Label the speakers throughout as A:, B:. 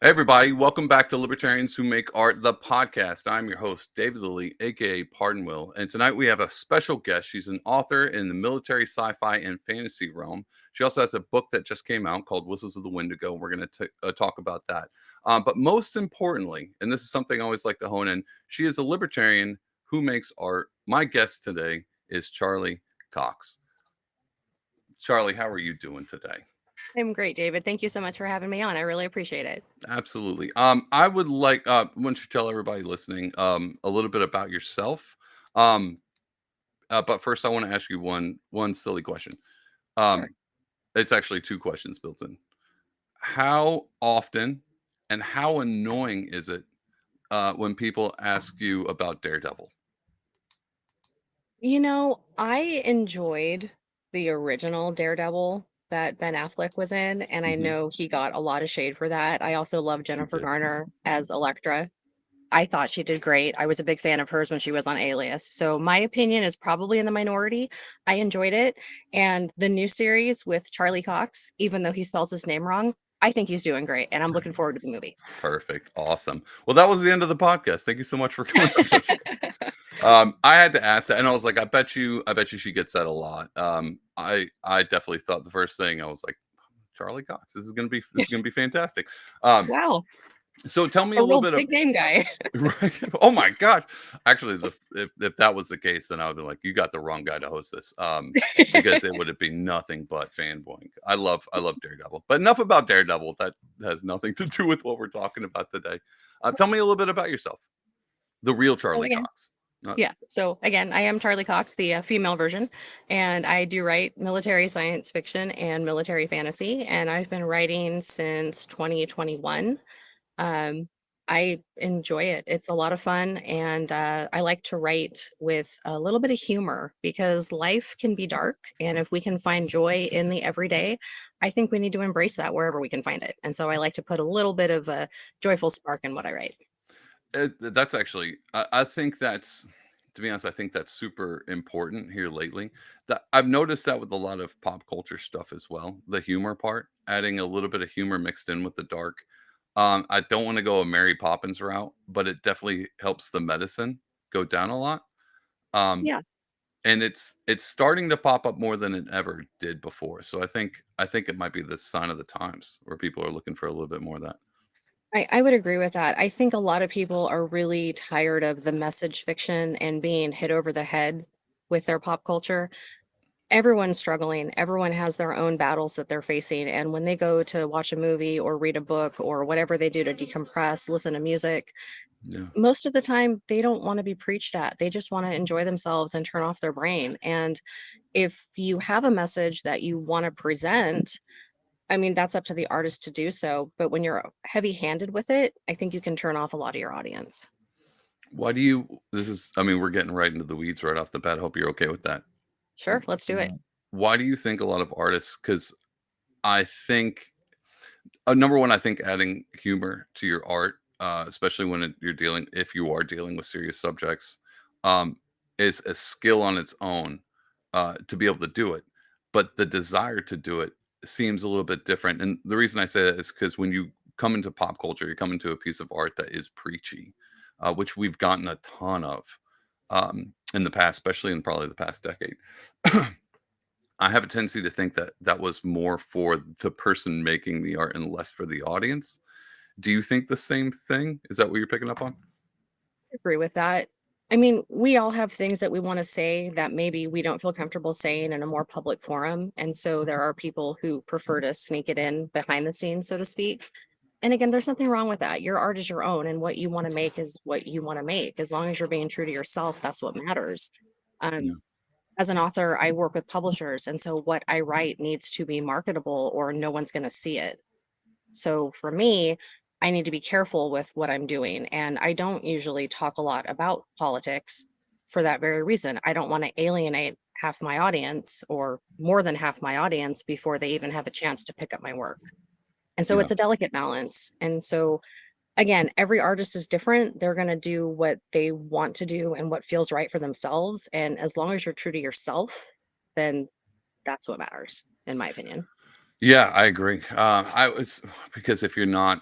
A: Hey everybody, welcome back to Libertarians Who Make Art, the podcast. I'm your host, David Lilley, aka Pardon Will, and tonight we have a special guest. She's an author in the military, sci-fi, and fantasy realm. She also has a book that just came out called Whistles of the Wendigo. We're going to talk about that. But most importantly, and this is something I always like to hone in, she is a libertarian who makes art. My guest today is Charli Cox. Charli, how are you doing today?
B: I'm great, David. Thank you so much for having me on. I really appreciate it.
A: Absolutely. I would like why don't you tell everybody listening a little bit about yourself. Um, but first I want to ask you one silly question.
B: Sure.
A: Um, it's actually two questions built in. How often and how annoying is it when people ask you about Daredevil?
B: I enjoyed the original Daredevil that Ben Affleck was in, and I
A: Hmm.
B: know he got a lot of shade for that. I also love
A: She
B: Jennifer
A: did.
B: Garner as Elektra. I thought she did great. I was a big fan of hers when she was on Alias. So my opinion is probably in the minority. I enjoyed it. And the new series with Charlie Cox, even though he spells his name wrong, I think he's doing great. And I'm looking forward to the movie.
A: Perfect. Awesome. Well, that was the end of the podcast. Thank you so much for coming on the show. I had to ask that, and I was like, I bet you she gets that a lot. I definitely thought the first thing I was like, Charlie Cox, this is gonna be fantastic. Um,
B: Wow.
A: so tell me
B: A
A: a little
B: real
A: bit of
B: big name guy.
A: right. Oh my gosh, actually, if that was the case, then I would be like, you got the wrong guy to host this, because it would have been nothing but fanboying. I love Daredevil, but enough about Daredevil. That has nothing to do with what we're talking about today. Tell me a little bit about yourself, the real
B: So
A: Charlie
B: again,
A: Cox. Not
B: Yeah. So again, I am Charlie Cox, the female version, and I do write military science fiction and military fantasy, and I've been writing since 2021. Um, I enjoy it. It's a lot of fun, and I like to write with a little bit of humor because life can be dark, and if we can find joy in the everyday, I think we need to embrace that wherever we can find it. And so I like to put a little bit of a joyful spark in what I write.
A: That's actually, I think that's, to be honest, I think that's super important here lately. That I've noticed that with a lot of pop culture stuff as well. The humor part, adding a little bit of humor mixed in with the dark. I don't want to go a Mary Poppins route, but it definitely helps the medicine go down a lot. Um,
B: Yeah.
A: and it's starting to pop up more than it ever did before. So I think it might be the sign of the times where people are looking for a little bit more of that.
B: I would agree with that. I think a lot of people are really tired of the message fiction and being hit over the head with their pop culture. Everyone's struggling. Everyone has their own battles that they're facing. And when they go to watch a movie or read a book or whatever they do to decompress, listen to music,
A: Yeah.
B: most of the time they don't want to be preached at. They just want to enjoy themselves and turn off their brain. And if you have a message that you want to present, I mean, that's up to the artist to do so, but when you're heavy-handed with it, I think you can turn off a lot of your audience.
A: Why do you? This is. I mean, we're getting right into the weeds right off the bat. I hope you're okay with that.
B: Sure, let's do it.
A: Why do you think a lot of artists? Because I think, number one, I think adding humor to your art, especially when you're dealing, if you are dealing with serious subjects, um, is a skill on its own, to be able to do it. But the desire to do it seems a little bit different. And the reason I say that is because when you come into pop culture, you come into a piece of art that is preachy, which we've gotten a ton of, in the past, especially in probably the past decade. I have a tendency to think that that was more for the person making the art and less for the audience. Do you think the same thing? Is that what you're picking up on?
B: Agree with that. I mean, we all have things that we wanna say that maybe we don't feel comfortable saying in a more public forum, and so there are people who prefer to sneak it in behind the scenes, so to speak. And again, there's nothing wrong with that. Your art is your own, and what you wanna make is what you wanna make. As long as you're being true to yourself, that's what matters.
A: Yeah.
B: Um, as an author, I work with publishers, and so what I write needs to be marketable or no one's gonna see it. So for me, I need to be careful with what I'm doing. And I don't usually talk a lot about politics for that very reason. I don't want to alienate half my audience or more than half my audience before they even have a chance to pick up my work. And so
A: Yeah.
B: it's a delicate balance. And so, again, every artist is different. They're going to do what they want to do and what feels right for themselves. And as long as you're true to yourself, then that's what matters, in my opinion.
A: Yeah, I agree. I was because if you're not,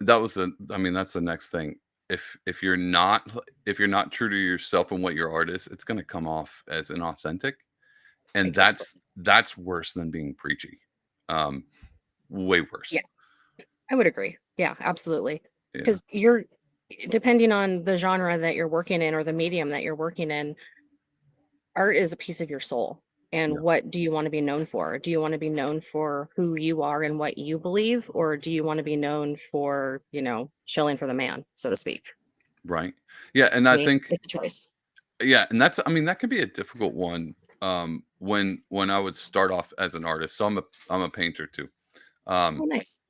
A: that was the I mean, that's the next thing. If you're not true to yourself and what your art is, it's gonna come off as inauthentic, and
B: Exactly.
A: that's worse than being preachy. Um, way
B: Yeah,
A: worse.
B: I would agree. Yeah, absolutely.
A: Yeah,
B: Because you're depending on the genre that you're working in or the medium that you're working in, art is a piece of your soul. And
A: yeah,
B: what do you want to be known for? Do you want to be known for who you are and what you believe, or do you want to be known for, shilling for the man, so to speak?
A: right. Yeah, and
B: To
A: I
B: me,
A: think
B: it's a choice.
A: yeah, and that's I mean, that can be a difficult one, when I would start off as an artist. So I'm a painter too.
B: Oh,
A: Um,
B: nice.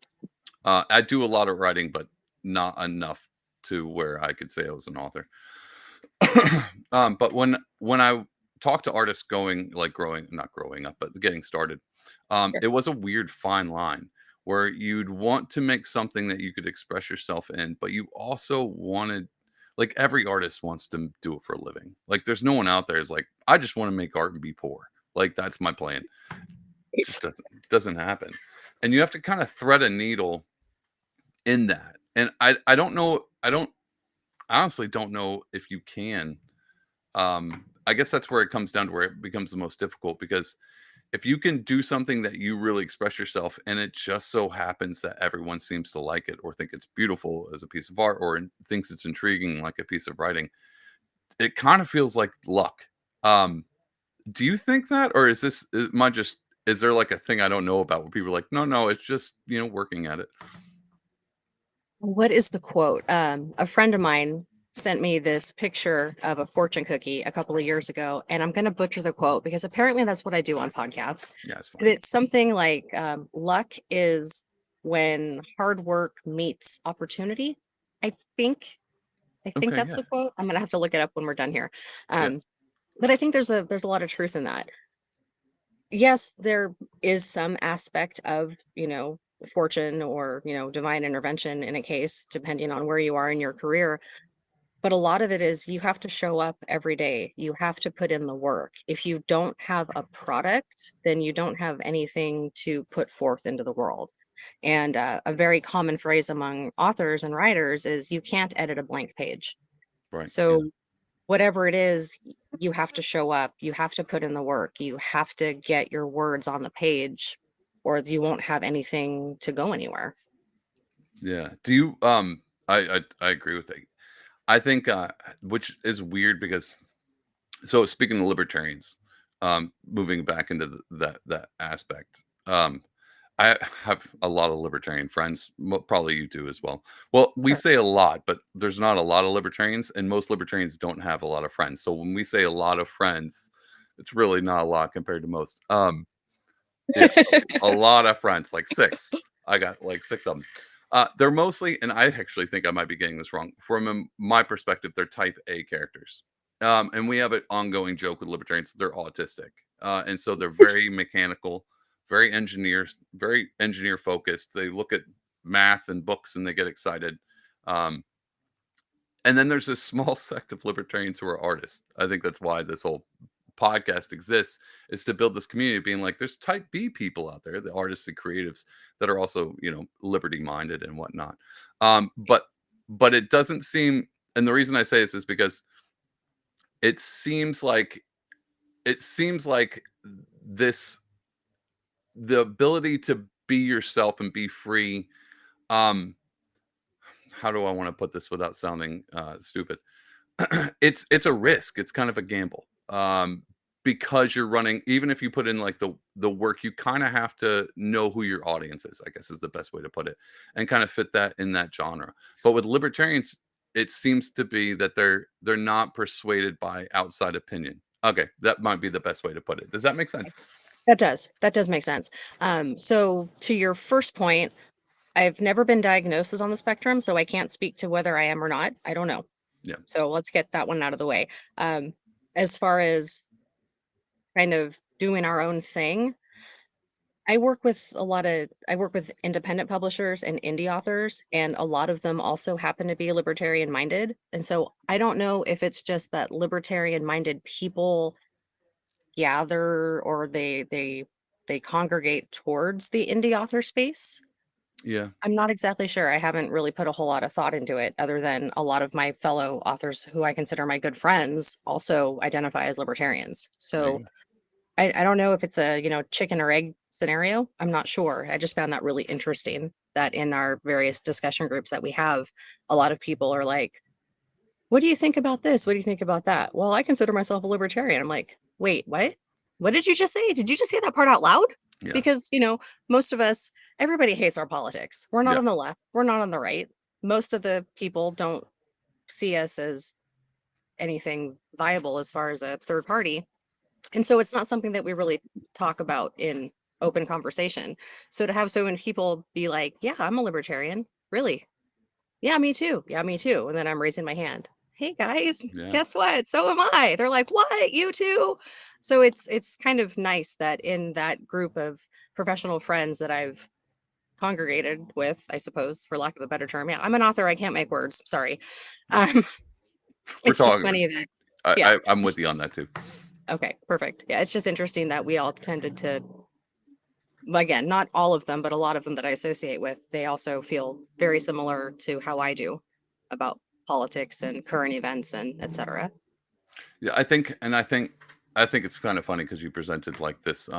A: I do a lot of writing, but not enough to where I could say I was an author. But when I talk to artists going like growing not growing up, but getting started,
B: Sure.
A: it was a weird fine line where you'd want to make something that you could express yourself in, but you also wanted like every artist wants to do it for a living. Like there's no one out there is like, I just want to make art and be poor. Like that's my plan. Just
B: Right.
A: doesn't happen. And you have to kind of thread a needle in that. And I don't know, I honestly don't know if you can. I guess that's where it comes down to where it becomes the most difficult because if you can do something that you really express yourself and it just so happens that everyone seems to like it or think it's beautiful as a piece of art or thinks it's intriguing like a piece of writing, it kind of feels like luck. Um, do you think that, or am I just is there like a thing I don't know about where people are like, no, no, it's just working at it.
B: What is the quote? A friend of mine sent me this picture of a fortune cookie a couple of years ago, and I'm going to butcher the quote because apparently that's what I do on podcasts.
A: Yeah, it's
B: And
A: fine.
B: it's something like luck is when hard work meets opportunity. I think I think
A: Okay,
B: that's
A: yeah,
B: the quote. I'm gonna have to look it up when we're done here.
A: yeah,
B: Um, but I think there's a lot of truth in that. Yes, there is some aspect of, fortune or, divine intervention in a case, depending on where you are in your career. But a lot of it is you have to show up every day. You have to put in the work. If you don't have a product, then you don't have anything to put forth into the world. And a very common phrase among authors and writers is you can't edit a blank page.
A: right, yeah,
B: So whatever it is, you have to show up, you have to put in the work, you have to get your words on the page, or you won't have anything to go anywhere.
A: yeah. Do you I agree with that. I think which is weird because so speaking of libertarians, moving back into that aspect, I have a lot of libertarian friends. Probably you do as well. Well, we
B: Sure.
A: say a lot, but there's not a lot of libertarians, and most libertarians don't have a lot of friends. So when we say a lot of friends, it's really not a lot compared to most. Yeah, a lot of friends, like six. I got like six of them. They're mostly, and I actually think I might be getting this wrong. From my perspective, they're type A characters. And we have an ongoing joke with libertarians. They're autistic. And so they're very mechanical, very engineer focused. They look at math and books and they get excited. Um, and then there's this small sect of libertarians who are artists. I think that's why this whole podcast exists is to build this community being like there's type B people out there, the artists and creatives that are also, liberty minded and whatnot. But it doesn't seem and the reason I say this is because it seems like it seems like this the ability to be yourself and be free. Um, how do I want to put this without sounding stupid? It's a risk. It's kind of a gamble. Because you're running even if you put in like the work, you kind of have to know who your audience is, I guess is the best way to put it, and kind of fit that in that genre. But with libertarians, it seems to be that they're not persuaded by outside opinion. Okay, that might be the best way to put it. Does that make sense?
B: That does make sense. So to your first point, I've never been diagnosed as on the spectrum, so I can't speak to whether I am or not. I don't know.
A: Yeah.
B: So let's get that one out of the way. As far as kind of doing our own thing, I work with independent publishers and indie authors, and a lot of them also happen to be libertarian minded. And so I don't know if it's just that libertarian minded people gather or they congregate towards the indie author space.
A: Yeah.
B: I'm not exactly sure. I haven't really put a whole lot of thought into it other than a lot of my fellow authors who I consider my good friends also identify as libertarians.
A: There
B: So
A: you go.
B: I don't know if it's a, chicken or egg scenario. I'm not sure. I just found that really interesting that in our various discussion groups that we have, a lot of people are like, what do you think about this? What do you think about that? Well, I consider myself a libertarian. I'm like, wait, what? What did you just say? Did you just say that part out loud?
A: Yeah.
B: Because, most of us, everybody hates our politics. We're not
A: Yeah.
B: on the left, we're not on the right. Most of the people don't see us as anything viable as far as a third party. And so it's not something that we really talk about in open conversation. So to have so many people be like, yeah, I'm a libertarian. Really? Yeah, me too. Yeah, me too. And then I'm raising my hand. Hey guys,
A: Yeah.
B: guess what? So am I. They're like, "What? You too?" So it's kind of nice that in that group of professional friends that I've congregated with, I suppose, for lack of a better term. Yeah, I'm an author. I can't make words. Sorry. Um,
A: We're
B: it's just
A: talking.
B: funny that,
A: I,
B: yeah.
A: I I'm with
B: it's-
A: you on that too.
B: Okay, perfect. Yeah, it's just interesting that we all tended to, well, again, not all of them, but a lot of them that I associate with, they also feel very similar to how I do about politics and current events and etc.
A: Yeah, I think it's kind of funny because you presented like this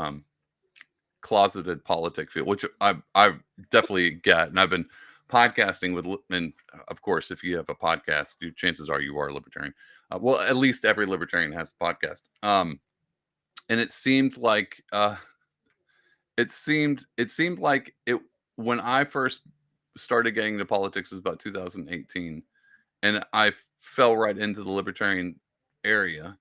A: closeted politic feel, which I definitely get, and I've been podcasting with, and of course, if you have a podcast, chances are you are a libertarian. Well, at least every libertarian has a podcast. And it seemed like it seemed like it when I first started getting into politics was about 2018, and I fell right into the libertarian area,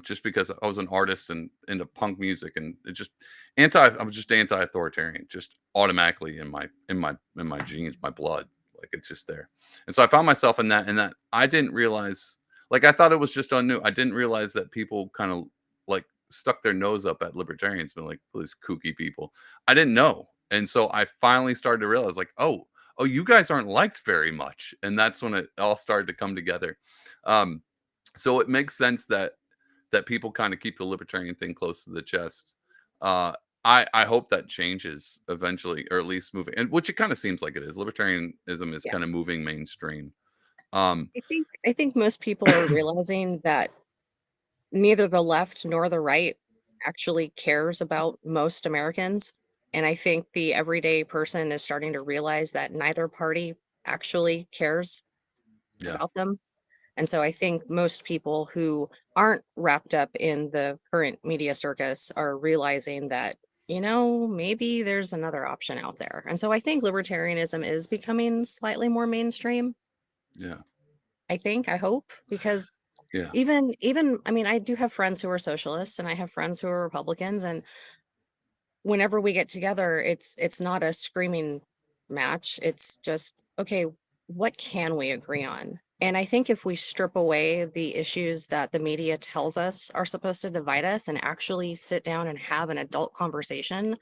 A: just because I was an artist and into punk music, and it just I was just anti-authoritarian, just automatically in my genes, my blood, like it's just there. And so I found myself in that, and that I didn't realize, like I thought it was just unnew. I didn't realize that people kind of like stuck their nose up at libertarians, but like these kooky people. I didn't know, and so I finally started to realize, like, oh, you guys aren't liked very much. And that's when it all started to come together. Um, so it makes sense that people kind of keep the libertarian thing close to the chest. Uh, I hope that changes eventually, or at least moving, and which it kind of seems like it is. Libertarianism is
B: Yeah.
A: kind of moving mainstream. Um,
B: I think most people are realizing that neither the left nor the right actually cares about most Americans. And I think the everyday person is starting to realize that neither party actually cares
A: yeah,
B: about them. And so I think most people who aren't wrapped up in the current media circus are realizing that, maybe there's another option out there. And so I think libertarianism is becoming slightly more mainstream.
A: yeah,
B: I hope, because
A: yeah,
B: even I mean, I do have friends who are socialists and I have friends who are Republicans, and whenever we get together, it's not a screaming match. It's just, okay, what can we agree on? And I think if we strip away the issues that the media tells us are supposed to divide us and actually sit down and have an adult conversation,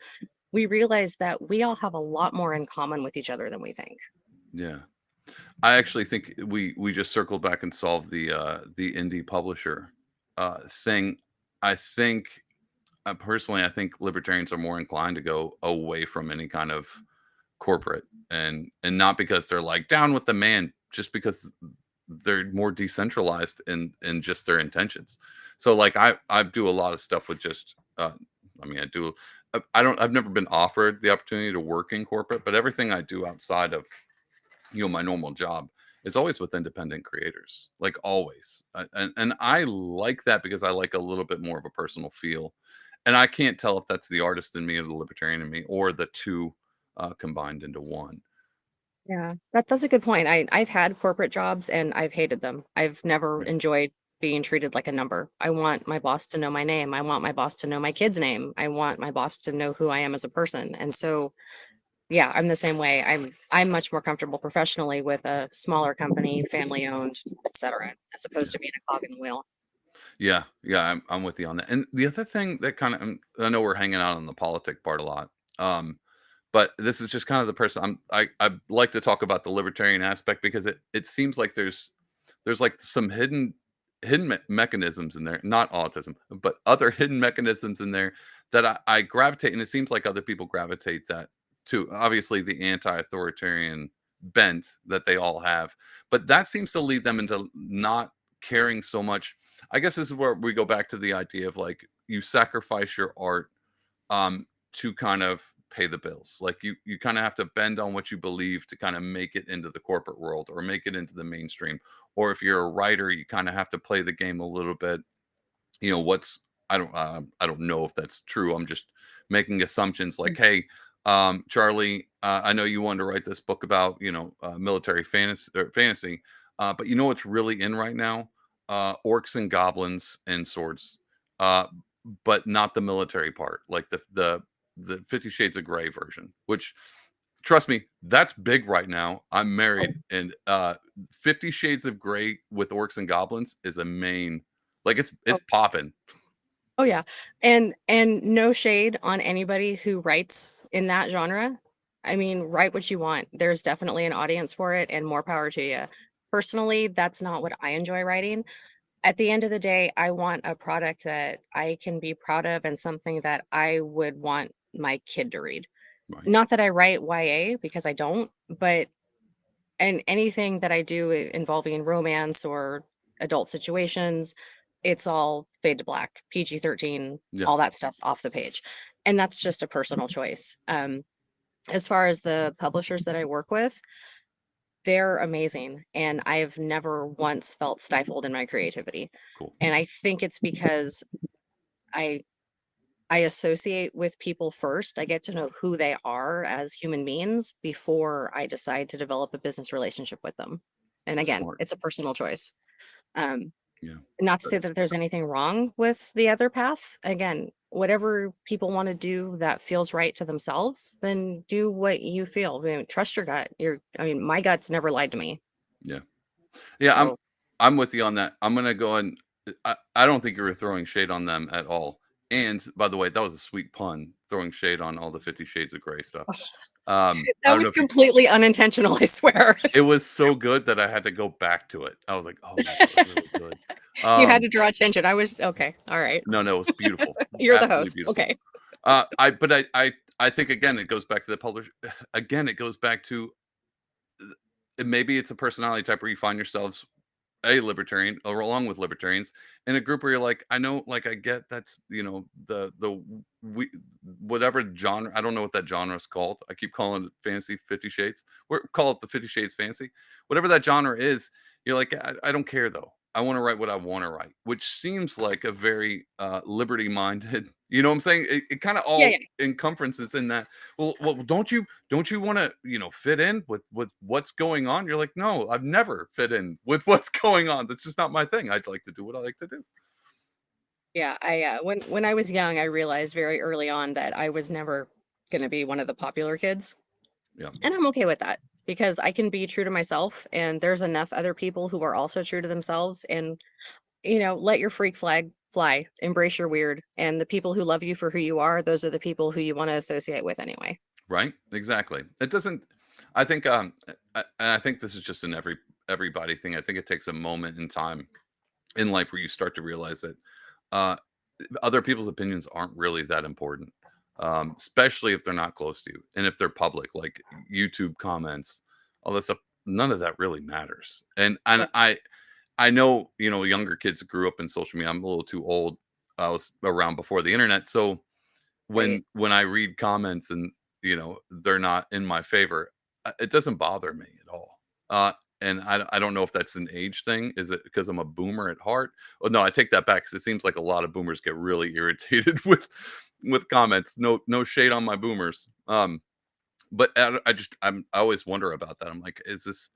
B: we realize that we all have a lot more in common with each other than we think.
A: yeah. I actually think we just circled back and solved the indie publisher thing. I think personally, I think libertarians are more inclined to go away from any kind of corporate, and not because they're like down with the man, just because they're more decentralized in just their intentions. So like I do a lot of stuff with just I mean, I've never been offered the opportunity to work in corporate, but everything I do outside of my normal job is always with independent creators, like always. And I like that because I like a little bit more of a personal feel, and I can't tell if that's the artist in me or the libertarian in me, or the two combined into one.
B: Yeah, that's a good point. I've had corporate jobs and I've hated them. I've never
A: Yeah,
B: enjoyed being treated like a number. I want my boss to know my name. I want my boss to know my kid's name. I want my boss to know who I am as a person. And so, yeah, I'm the same way. I'm much more comfortable professionally with a smaller company, family owned, etc., as opposed
A: yeah,
B: to being a cog in the wheel.
A: yeah, yeah. I'm with you on that. And the other thing that kind of, I know we're hanging out on the politic part a lot. But this is just kind of the person I like to talk about the libertarian aspect, because it seems like there's like some hidden mechanisms in there, not autism, but other hidden mechanisms in there that I gravitate, and it seems like other people gravitate that to obviously the anti-authoritarian bent that they all have, but that seems to lead them into not caring so much. I guess this is where we go back to the idea of like you sacrifice your art to kind of pay the bills. Like you kind of have to bend on what you believe to kind of make it into the corporate world or make it into the mainstream. Or if you're a writer, you kind of have to play the game a little bit. You know, what's I don't know if that's true. I'm just making assumptions like, hey, Charlie, I know you wanted to write this book about, military fantasy, but you know what's really in right now? Orcs and goblins and swords. Uh, but not the military part, like the 50 Shades of Grey version, which trust me, that's big right now. I'm married and 50 Shades of Grey with orcs and goblins is a main, like it's popping.
B: Oh, yeah, and no shade on anybody who writes in that genre. I mean, write what you want. There's definitely an audience for it, and more power to you. Personally, that's not what I enjoy writing. At the end of the day, I want a product that I can be proud of and something that I would want my kid to read.
A: Right.
B: Not that I write YA because I don't, but and anything that I do involving romance or adult situations, it's all fade to black, PG-13,
A: Yeah.
B: all that stuff's off the page. And that's just a personal choice. As far as the publishers that I work with, they're amazing. And I've never once felt stifled in my creativity.
A: Cool.
B: And I think it's because I I associate with people first. I get to know who they are as human beings before I decide to develop a business relationship with them. And again,
A: Smart.
B: it's a personal choice. Um,
A: Yeah.
B: Not to
A: That
B: say
A: is
B: that there's anything wrong with the other path. Again, whatever people want to do that feels right to themselves, then do what you feel. I mean, trust your gut. I mean, my gut's never lied to me.
A: yeah. Yeah,
B: So
A: I'm with you on that. I'm gonna go and I don't think you were throwing shade on them at all. And by the way, that was a sweet pun, throwing shade on all the 50 Shades of Grey stuff. I
B: that
A: don't know
B: was
A: if you
B: completely unintentional, I swear.
A: it was so good that I had to go back to it. I was like, "Oh, yeah, that was really good."
B: You had
A: Um,
B: to draw attention. I was okay. All right.
A: no, no, it was beautiful.
B: You're the
A: Absolutely
B: host.
A: beautiful.
B: Okay.
A: I think again, it goes back to the publisher. Again, it goes back to maybe it's a personality type where you find yourselves a libertarian or along with libertarians in a group where you're like, I know, like I get that's the we whatever genre. I don't know what that genre is called. I keep calling it fantasy 50 shades. We call it the 50 shades fancy. Whatever that genre is, you're like, I don't care though. I want to write what I want to write, which seems like a very liberty minded, you know what I'm saying? It kind of
B: Yeah, yeah.
A: all encompasses in that. Well, don't you want to, fit in with what's going on? You're like, no, I've never fit in with what's going on. That's just not my thing. I'd like to do what I like to do.
B: Yeah, when I was young, I realized very early on that I was never gonna be one of the popular kids,
A: Yeah.
B: and I'm okay with that because I can be true to myself, and there's enough other people who are also true to themselves, and, let your freak flag fly, embrace your weird, and the people who love you for who you are, those are the people who you wanna associate with anyway.
A: Right. Exactly. It doesn't. I think. And I think this is just an everybody thing. I think it takes a moment in time in life where you start to realize that uh, other people's opinions aren't really that important, especially if they're not close to you and if they're public, like YouTube comments, all this stuff. None of that really matters. And
B: Yeah,
A: I know younger kids grew up in social media. I'm a little too old. I was around before the internet, so
B: right.
A: when I read comments and they're not in my favor, it doesn't bother me at all. And I don't know if that's an age thing. Is it because I'm a boomer at heart? Oh no, I take that back because it seems like a lot of boomers get really irritated with comments. No shade on my boomers. But I always wonder about that. I'm like, is this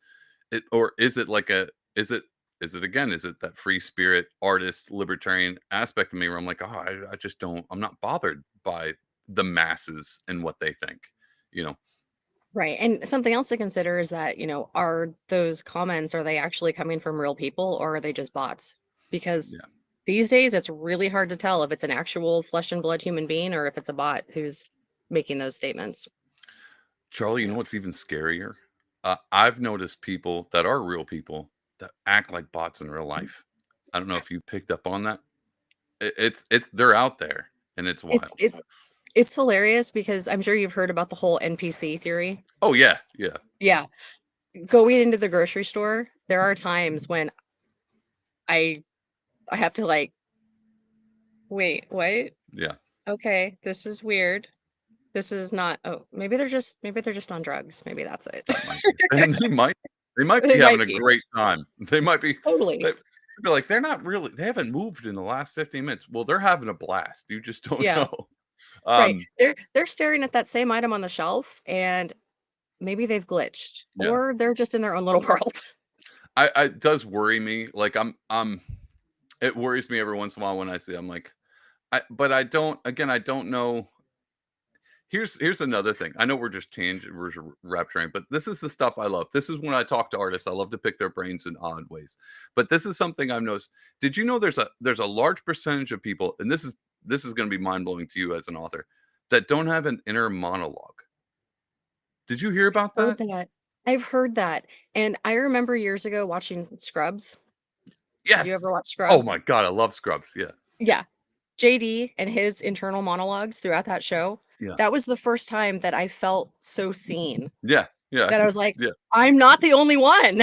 A: it or is it like a is it again, is it that free spirit artist libertarian aspect of me where I'm like, oh, I just don't I'm not bothered by the masses and what they think, you know?
B: Right, and something else to consider is that, are those comments, are they actually coming from real people or are they just bots? Because
A: Yeah.
B: these days it's really hard to tell if it's an actual flesh and blood human being or if it's a bot who's making those statements.
A: Charlie, you know what's even scarier? I've noticed people that are real people that act like bots in real life. I don't know if you picked up on that. It's they're out there and it's
B: It's
A: wild.
B: It's hilarious because I'm sure you've heard about the whole NPC theory.
A: Oh yeah, yeah,
B: Yeah. Going into the grocery store, there are times when I I have to like, wait, what?
A: yeah.
B: Okay, this is weird. This is not, oh, maybe they're just on drugs. Maybe that's it.
A: That might be. And they might be
B: It
A: having
B: might
A: a
B: be.
A: great time. They might be
B: Totally.
A: they be like, "They're not really they haven't moved in the last 15 minutes." Well, they're having a blast. You just don't
B: Yeah.
A: know.
B: Right.
A: Um,
B: They're staring at that same item on the shelf and maybe they've glitched
A: yeah.
B: or they're just in their own little world.
A: I it does worry me. Like, it worries me every once in a while when I see I'm like, I don't again, I don't know. Here's another thing. I know we're rapturing, but this is the stuff I love. This is when I talk to artists. I love to pick their brains in odd ways. But this is something I've noticed. Did you know there's a large percentage of people, and this is going to be mind blowing to you as an author, that don't have an inner monologue. Did you hear about
B: Heard
A: that?
B: that. I've heard that. And I remember years ago watching Scrubs. Did you
A: Yes.
B: ever watch
A: Oh
B: Scrubs?
A: my god, I love Scrubs. Yeah.
B: Yeah. JD and his internal monologues throughout that show,
A: Yeah.
B: that was the first time that I felt so seen,
A: Yeah. Yeah.
B: that I was like,
A: Yeah.
B: "I'm not the only one."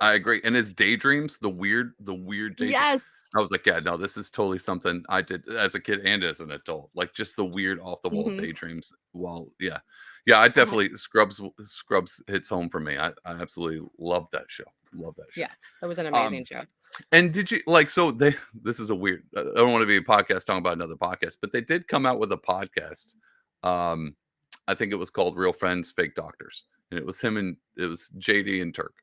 A: I agree, and his daydreams, the weird daydream.
B: Yes.
A: I was like, "Yeah, no, this is totally something I did as a kid and as an adult." Like, just the weird off the wall
B: Mhm.
A: daydreams while yeah. Yeah, I
B: I'm like,
A: definitely Scrubs hits home for me. I absolutely love that show. Love that show.
B: yeah, that was an amazing
A: Um,
B: show.
A: and did you like so they this is a weird I don't wanna be a podcast talking about another podcast, but they did come out with a podcast. Um, I think it was called Real Friends, Fake Doctors, and it was JD and Turk.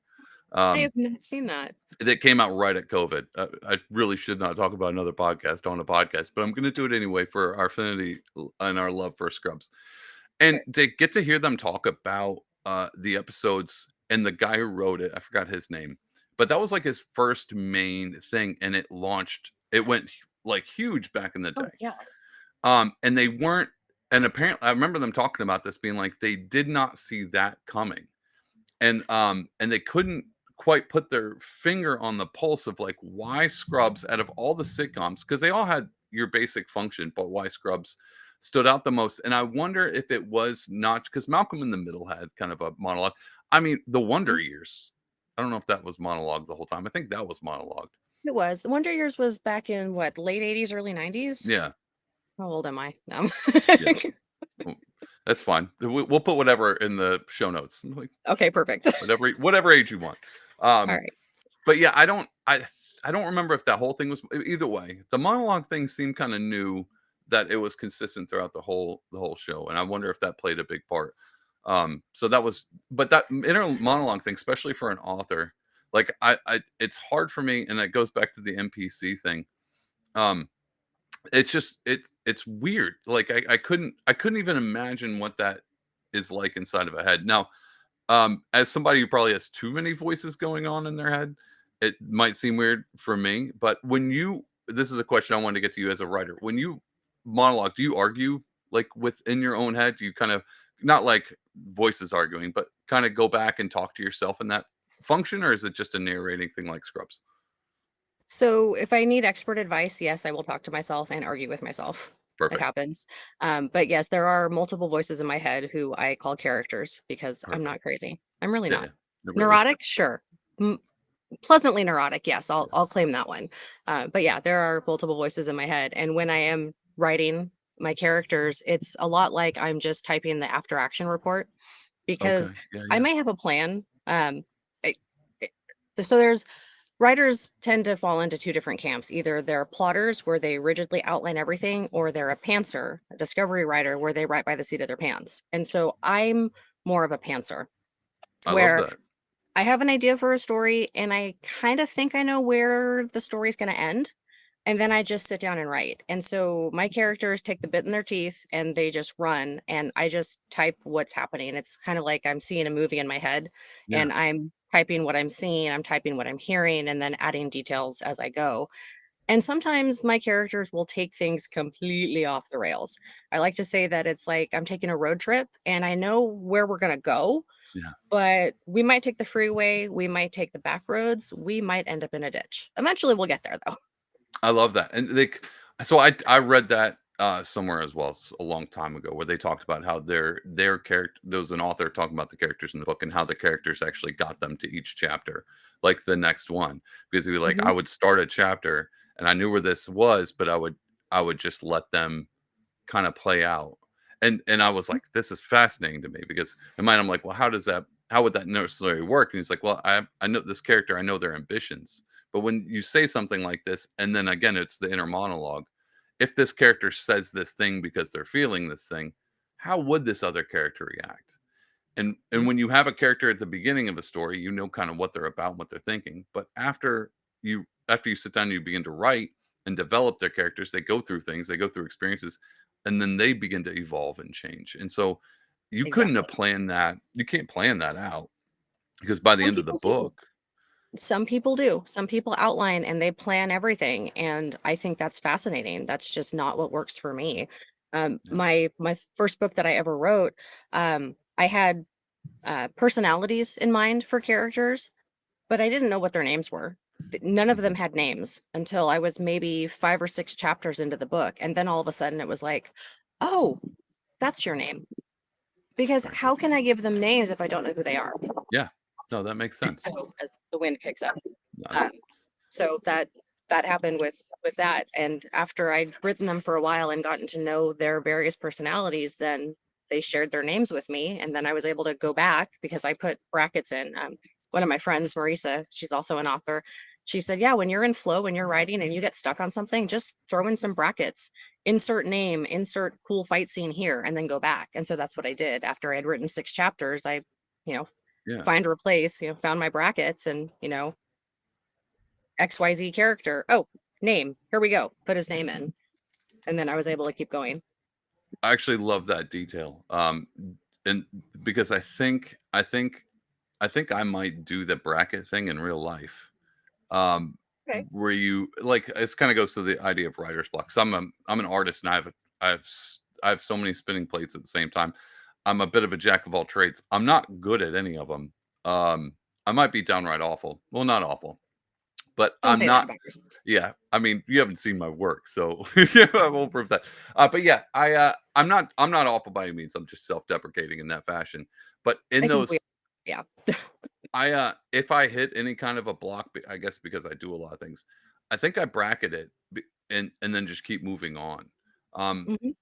B: I
A: Um
B: have not seen that.
A: that came out right at COVID. I really should not talk about another podcast on a podcast, but I'm going to do it anyway for our affinity and our love for Scrubs. And
B: Sure.
A: to get to hear them talk about the episodes and the guy who wrote it, I forgot his name, but that was like his first main thing, and it went like huge back in the day.
B: Oh, yeah.
A: And they weren't, and apparently, I remember them talking about this being like they did not see that coming and they couldn't quite put their finger on the pulse of like why Scrubs out of all the sitcoms because they all had your basic function but why Scrubs stood out the most. And I wonder if it was not because Malcolm in the Middle had kind of a monologue. I mean, the
B: Mhm.
A: Wonder Years, I don't know if that was monologue the whole time. I think that was monologued.
B: It was. The Wonder Years was back in what, late '80s, early '90s?
A: Yeah,
B: How old am I? No.
A: yeah. Well, that's fine. We'll put whatever in the show notes, like
B: Okay, perfect.
A: whatever age you want. um
B: Alright.
A: But yeah, I don't remember if that whole thing was either way. The monologue thing seemed kind of new that it was consistent throughout the whole show, and I wonder if that played a big part. So that was, but that inner monologue thing, especially for an author, like it's hard for me, and it goes back to the NPC thing. Um, it's just it's weird. Like I couldn't even imagine what that is like inside of a head. Now, as somebody who probably has too many voices going on in their head, it might seem weird for me, but when you this is a question I wanted to get to you as a writer. When you monologue, do you argue like within your own head? Do you kind of not like voices arguing, but kind of go back and talk to yourself in that function, or is it just a narrating thing like Scrubs?
B: So, if I need expert advice, yes, I will talk to myself and argue with myself. It
A: Perfect.
B: happens. But yes, there are multiple voices in my head who I call characters because I'm
A: Perfect.
B: not crazy. I'm really
A: Yeah,
B: not.
A: yeah. No, really.
B: Neurotic? Sure. M Pleasantly neurotic, yes, I'll claim that one. But yeah, there are multiple voices in my head, and when I am writing my characters, it's a lot like I'm just typing the after action report
A: Okay.
B: because
A: Yeah,
B: I
A: yeah.
B: may have a plan. I I so there's writers tend to fall into two different camps. Either they're plotters where they rigidly outline everything, or they're a pantser, a discovery writer where they write by the seat of their pants. And so I'm more of a pantser
A: I love
B: where
A: that.
B: I have an idea for a story and I kind of think I know where the story's going to end. And then I just sit down and write. And so my characters take the bit in their teeth and they just run and I just type what's happening. It's kind of like I'm seeing a movie in my head
A: Yeah.
B: and I'm typing what I'm seeing, I'm typing what I'm hearing, and then adding details as I go. And sometimes my characters will take things completely off the rails. I like to say that it's like I'm taking a road trip and I know where we're going to go,
A: Yeah.
B: but we might take the freeway, we might take the back roads, we might end up in a ditch. Eventually we'll get there though.
A: I love that. And so I read that somewhere as well a long time ago where they talked about how their character there was an author talking about the characters in the book and how the characters actually got them to each chapter, like the next one. Because he'd be like, I
B: Mhm.
A: would start a chapter and I knew where this was, but I would just let them kind of play out. And I was like, this is fascinating to me because in mind I'm like, well, how would that necessarily work? And he's like, well, I know this character, I know their ambitions. But when you say something like this, and then again it's the inner monologue, if this character says this thing because they're feeling this thing, how would this other character react? And
B: Mm.
A: when you have a character at the beginning of a story, you know kind of what they're about, and what they're thinking. But after you sit down and you begin to write and develop their characters, they go through things, they go through experiences, and then they begin to evolve and change. And so you couldn't have
B: Exactly.
A: planned that. You can't plan that out because by the
B: Some
A: end of the
B: people do.
A: book,
B: Some people do. Some people outline and they plan everything, and I think that's fascinating. That's just not what works for me.
A: yeah,
B: My first book that I ever wrote, I had personalities in mind for characters, but I didn't know what their names were. None of them
A: mhm,
B: had names until I was maybe 5 or 6 chapters into the book, and then all of a sudden it was like, "Oh, that's your name." Because
A: right,
B: how can I give them names if I don't know who they are?
A: yeah, no, that makes sense.
B: So as the wind kicks up.
A: Uh,
B: Um, so that happened with that, and after I'd written them for a while and gotten to know their various personalities, then they shared their names with me, and then I was able to go back because I put brackets in. One of my friends, Marisa, she's also an author. She said, "Yeah, when you're in flow, when you're writing and you get stuck on something, just throw in some brackets, insert name, insert cool fight scene here, and then go back." And so that's what I did. After I had written 6 chapters, I, you know,
A: yeah.
B: find replace, found my brackets and, XYZ character. Oh, name. Here we go. Put his name in. And then I was able to keep going.
A: I actually love that detail. And because I think I might do the bracket thing in real life. Um,
B: Okay.
A: where you like it's kind of goes to the idea of writer's block. So I'm an artist and I have so many spinning plates at the same time. I'm a bit of a jack of all trades. I'm not good at any of them. I might be downright awful. Well, not awful, but
B: Don't
A: I'm
B: say that
A: not.
B: about yourself.
A: Yeah, I mean, you haven't seen my work, so yeah, I won't prove that. But yeah, I'm not awful by any means. I'm just self-deprecating in that fashion. But in
B: I think we
A: those,
B: yeah.
A: if I hit any kind of a block, I guess because I do a lot of things, I think I bracket it and then just keep moving on. Um,
B: Mhm.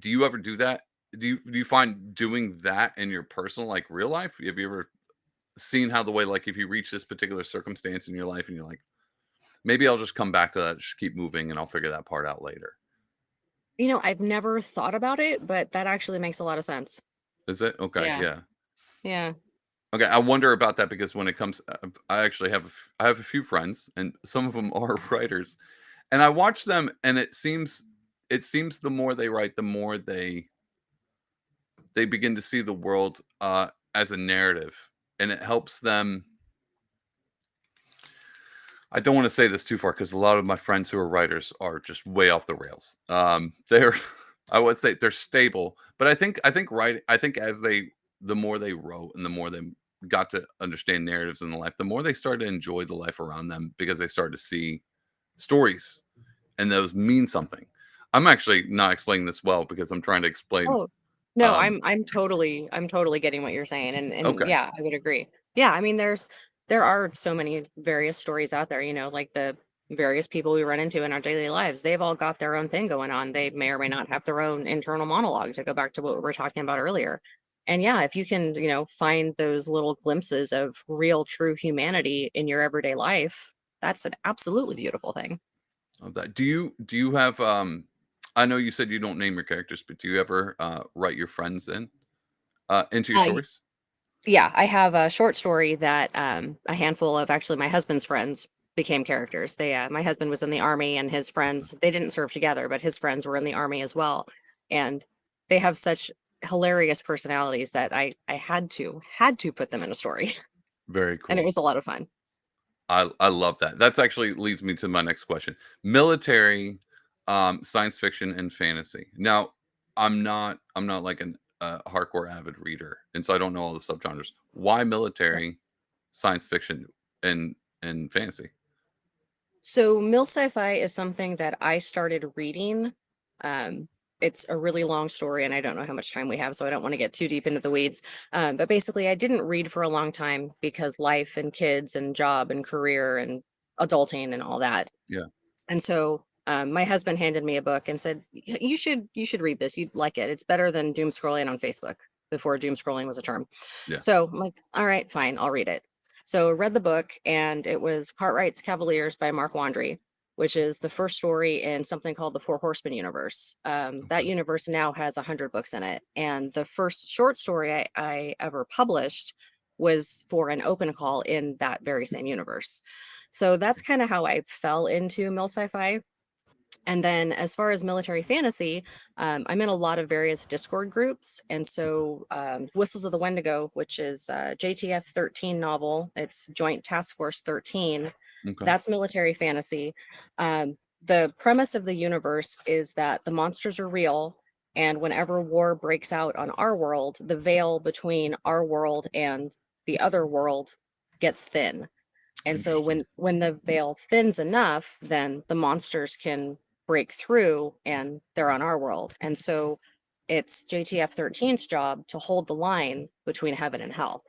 A: do you ever do that? Do you find doing that in your personal like real life? Have you ever seen how the way like if you reach this particular circumstance in your life and you're like, maybe I'll just come back to that, just keep moving, and I'll figure that part out later.
B: I've never thought about it, but that actually makes a lot of sense.
A: Is it okay?
B: Yeah.
A: Yeah.
B: Yeah.
A: Okay, I wonder about that because when it comes, I actually I have a few friends, and some of them are writers, and I watch them, and it seems the more they write, the more they begin to see the world as a narrative, and it helps them. I don't want to say this too far because a lot of my friends who are writers are just way off the rails. They're, I would say they're stable, but I think the more they wrote and the more they got to understand narratives in the life, the more they started to enjoy the life around them because they started to see stories and those mean something. I'm actually not explaining this well because I'm trying to explain.
B: Oh, no,
A: Um,
B: I'm totally getting what you're saying, and
A: okay,
B: yeah, I would agree. Yeah, I mean, there are so many various stories out there, like the various people we run into in our daily lives. They've all got their own thing going on. They may or may not have their own internal monologue to go back to what we were talking about earlier. And yeah, if you can, find those little glimpses of real, true humanity in your everyday life, that's an absolutely beautiful thing.
A: of that. Do you have I know you said you don't name your characters, but do you ever write your friends into your
B: Uh,
A: stories?
B: Yeah, I have a short story that a handful of actually my husband's friends became characters. My husband was in the army, and his friends, they didn't serve together, but his friends were in the army as well. And they have such hilarious personalities that I had to put them in a story.
A: Very
B: And it
A: cool.
B: was a lot of fun.
A: I love that. That's actually leads me to my next question. Military, science fiction, and fantasy. Now, I'm not like an hardcore avid reader, and so I don't know all the subgenres. Why military, science fiction, and fantasy?
B: So, mil sci-fi is something that I started reading, Um, it's a really long story, and I don't know how much time we have, so I don't want to get too deep into the weeds. But basically, I didn't read for a long time because life and kids and job and career and adulting and all that.
A: Yeah.
B: And so my husband handed me a book and said, You should read this. You'd like it. It's better than doom scrolling on Facebook before doom scrolling was a term."
A: Yeah.
B: So I'm like, all right, fine, I'll read it. So I read the book, and it was Cartwright's Cavaliers by Mark Wandry, which is the first story in something called the Four Horsemen universe. That
A: Okay.
B: universe now has 100 books in it. And the first short story I ever published was for an open call in that very same universe. So that's kind of how I fell into mil sci-fi. And then as far as military fantasy, I'm in a lot of various Discord groups. And so Whistles of the Wendigo, which is JTF 13 novel, it's Joint Task Force 13.
A: Okay.
B: That's military fantasy. The premise of the universe is that the monsters are real. And whenever war breaks out on our world, the veil between our world and the other world gets thin. And so
A: Interesting.
B: when the veil thins enough, then the monsters can break through and they're on our world. And so it's JTF 13's job to hold the line between heaven and hell.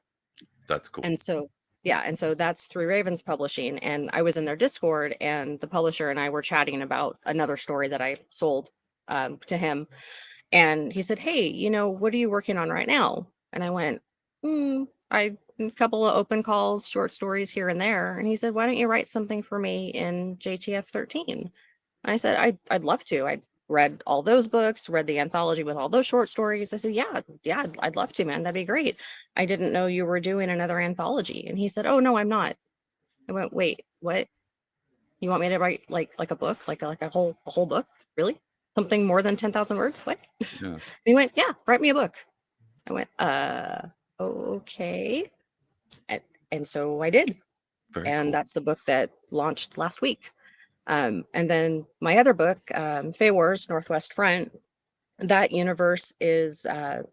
A: That's cool.
B: And so yeah, and so that's Three Ravens Publishing. And I was in their Discord, and the publisher and I were chatting about another story that I sold to him. And he said, "Hey, what are you working on right now?" And I went, I a couple of open calls, short stories here and there." And he said, "Why don't you write something for me in JTF 13?" And I said, I'd love to. I'd read all those books, read the anthology with all those short stories. I said, "Yeah, yeah, I'd love to, man. That'd be great. I didn't know you were doing another anthology." And he said, "Oh, no, I'm not." I went, "Wait, what? You want me to write like a book, like a whole book? Really? Something more than 10,000 words? What?" And
A: Yeah.
B: he went, "Yeah, write me a book." I went, okay. And, and so I did.
A: Very
B: And
A: cool.
B: that's the book that launched last week. And then my other book, Fey Wars, Northwest Front, that universe is,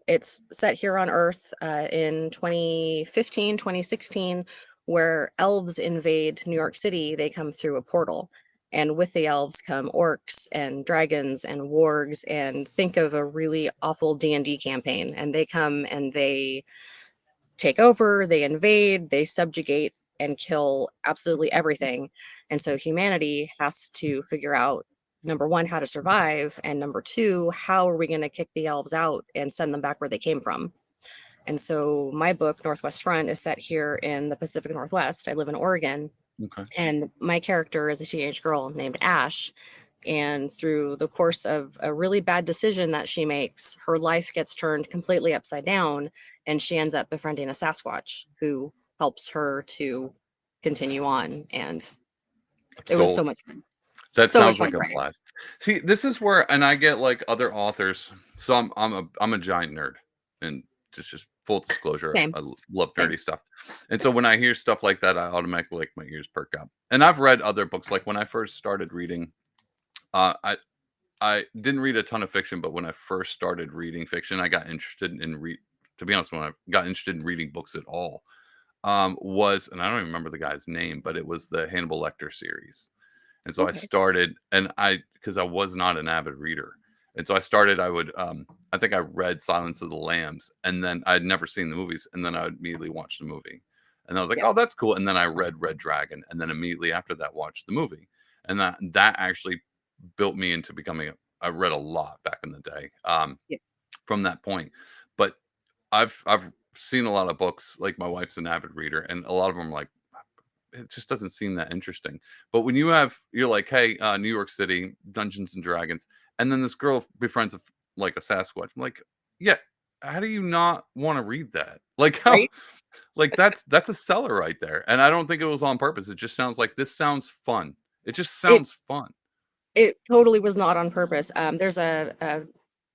B: it's set here on Earth in 2015, 2016, where elves invade New York City. They come through a portal. And with the elves come orcs and dragons and wargs, and think of a really awful D&D campaign. And they come and they take over, they invade, they subjugate and kill absolutely everything. And so humanity has to figure out, number one, how to survive, and number two, how are we going to kick the elves out and send them back where they came from? And so my book, Northwest Front, is set here in the Pacific Northwest. I live in Oregon,
A: Okay.
B: and my character is a teenage girl named Ash. And through the course of a really bad decision that she makes, her life gets turned completely upside down, and she ends up befriending a Sasquatch who helps her to continue on. And it was so
A: Sold.
B: much fun.
A: That
B: So much
A: sounds
B: fun
A: like
B: to
A: a
B: write.
A: blast. See, this is where and I get, like, other authors so I'm a giant nerd, and just full disclosure,
B: Same,
A: love
B: same.
A: nerdy stuff, and so when I hear stuff like that, I automatically, like, my ears perk up, and I've read other books, like, when I first started reading, uh, I I didn't read a ton of fiction, but when I first started reading fiction, I got interested in read to be honest, when I got interested in reading books at all, was and I don't even remember the guy's name, but it was the Hannibal Lecter series. And so I
B: Okay.
A: started and because I was not an avid reader. And so I started, I think I read Silence of the Lambs and then I'd never seen the movies. And then I would immediately watch the movie. And I was like,
B: Yeah.
A: oh, that's cool. And then I read Red Dragon. And then immediately after that, watched the movie. And that actually built me into becoming I read a lot back in the day
B: Yeah.
A: from that point. But I've seen a lot of books, like my wife's an avid reader, and a lot of them like it just doesn't seem that interesting. But when you're like, "Hey, New York City, Dungeons& and Dragons," and then this girl befriends like, a Sasquatch. I'm like, "Yeah, how do you not wanna read that?" Like, how
B: Right.
A: like, that's a seller right there, and I don't think it was on purpose. It just sounds like, "This sounds fun." It just
B: It
A: sounds fun.
B: it totally was not on purpose. There's a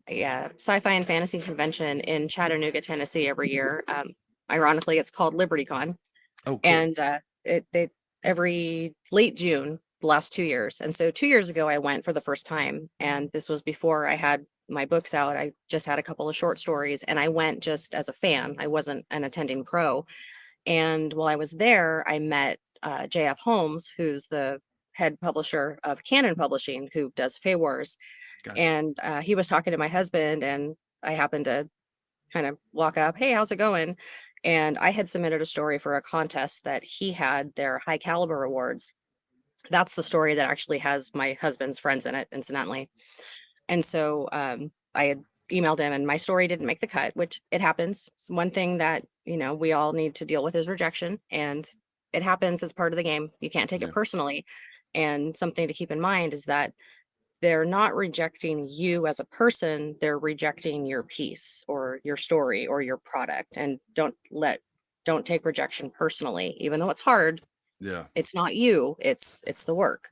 B: sci-fi and fantasy convention in Chattanooga, Tennessee every year. Ironically, it's called LibertyCon.
A: Oh, cool.
B: And it they every late June the last 2 years. And so 2 years ago I went for the first time, and this was before I had my books out. I just had a couple of short stories, and I went just as a fan. I wasn't an attending pro. And while I was there, I met JF Holmes, who's the head publisher of Canon Publishing, who does Fey Wars.
A: Gotcha.
B: And he was talking to my husband, and I happened to kind of walk up, "Hey, how's it going?" And I had submitted a story for a contest that he had their high caliber awards. That's the story that actually has my husband's friends in it, incidentally. And so I had emailed him, and my story didn't make the cut, which it happens. One thing that, we all need to deal with is rejection, and it happens as part of the game. You can't take it
A: Yeah.
B: personally. And something to keep in mind is that they're not rejecting you as a person, they're rejecting your piece or your story or your product. And don't take rejection personally, even though it's hard.
A: Yeah.
B: It's not you, it's the work.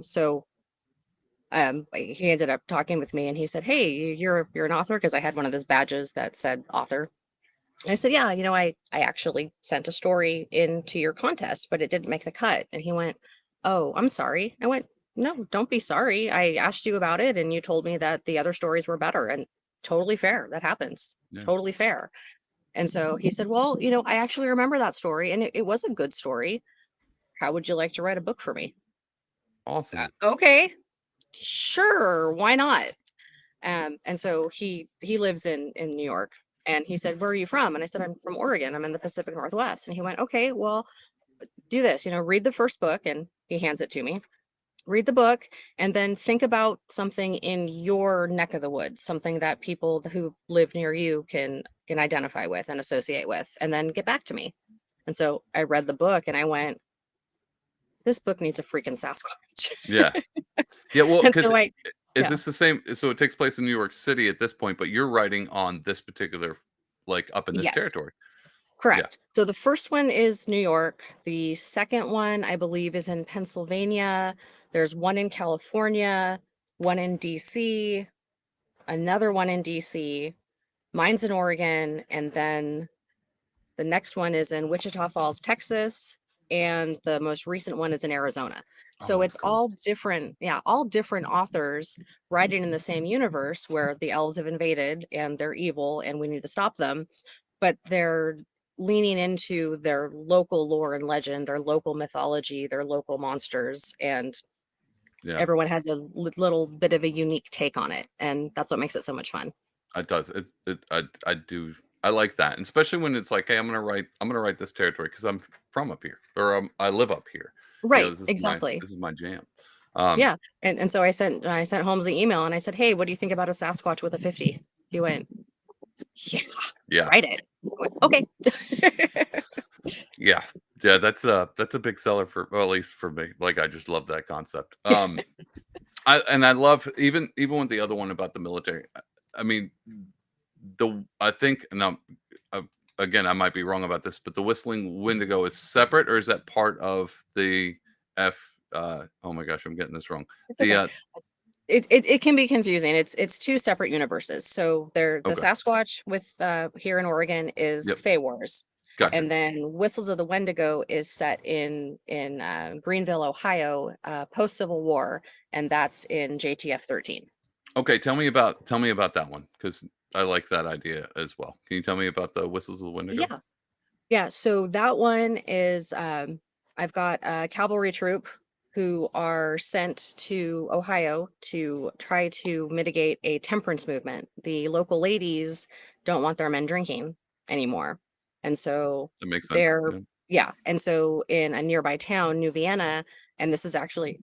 B: So he ended up talking with me, and he said, "Hey, you're an author," because I had one of those badges that said author. I said, "Yeah, I actually sent a story into your contest, but it didn't make the cut." And he went, "Oh, I'm sorry." I went, "No, don't be sorry. I asked you about it, and you told me that the other stories were better, and totally fair. That happens.
A: Yeah.
B: Totally fair." And so he said, "Well, I actually remember that story, and it was a good story. How would you like to write a book for me?"
A: Awesome.
B: Okay, sure, why not? And so he lives in New York, and he said, "Where are you from?" And I said, "I'm from Oregon. I'm in the Pacific Northwest." And he went, "Okay, well, do this. Read the first book." And he hands it to me. Read the book, and then think about something in your neck of the woods, something that people who live near you can identify with and associate with, and then get back to me. And so I read the book, and I went, "This book needs a freaking Sasquatch."
A: Yeah. Yeah, well,
B: And
A: because
B: so I,
A: is
B: yeah,
A: this the same so it takes place in New York City at this point, but you're writing on this particular like, up in this
B: yes.
A: territory? Yeah.
B: Correct. So the first one is New York. The second one, I believe, is in Pennsylvania. There's one in California, one in DC, another one in DC. Mine's in Oregon. And then the next one is in Wichita Falls, Texas. And the most recent one is in Arizona.
A: Oh,
B: So
A: that's
B: it's
A: cool.
B: all different, yeah, all different authors writing in the same universe where the elves have invaded and they're evil and we need to stop them, but they're leaning into their local lore and legend, their local mythology, their local monsters, and
A: Yeah,
B: everyone has a little bit of a unique take on it, and that's what makes it so much fun.
A: it does. I do I like that, and especially when it's like, "Hey, I'm gonna write this territory because 'cause I'm from up here, or, I live up here."
B: Right,
A: This is my
B: exactly.
A: this is my jam. Um,
B: Yeah, and so I sent Holmes the email, and I said, "Hey, what do you think about a Sasquatch with a 50?" He went, "Yeah,
A: yeah,
B: write it." I went, "Okay."
A: yeah, yeah, that's a big seller for well, at least for me, like, I just love that concept. I love even with the other one about the military, I mean, I think and, uh, again, I might be wrong about this, but the Whistling Wendigo is separate, or is that part of the oh my gosh, I'm getting this wrong.
B: It's
A: The,
B: okay. It can be confusing. It's 2 separate universes. So the
A: okay,
B: Sasquatch with, here in Oregon is
A: yep,
B: Fey Wars,
A: gotcha.
B: and then Whistles of the Wendigo is set in Greenville, Ohio, post-Civil War, and that's in JTF 13.
A: Okay, tell me about that one because I like that idea as well. Can you tell me about the Whistles of the Wendigo?
B: Yeah. Yeah, so that one is, I've got a cavalry troop who are sent to Ohio to try to mitigate a temperance movement. The local ladies don't want their men drinking anymore. And so
A: That makes sense,
B: they're,
A: yeah,
B: yeah. And so in a nearby town, New Vienna, and this is actually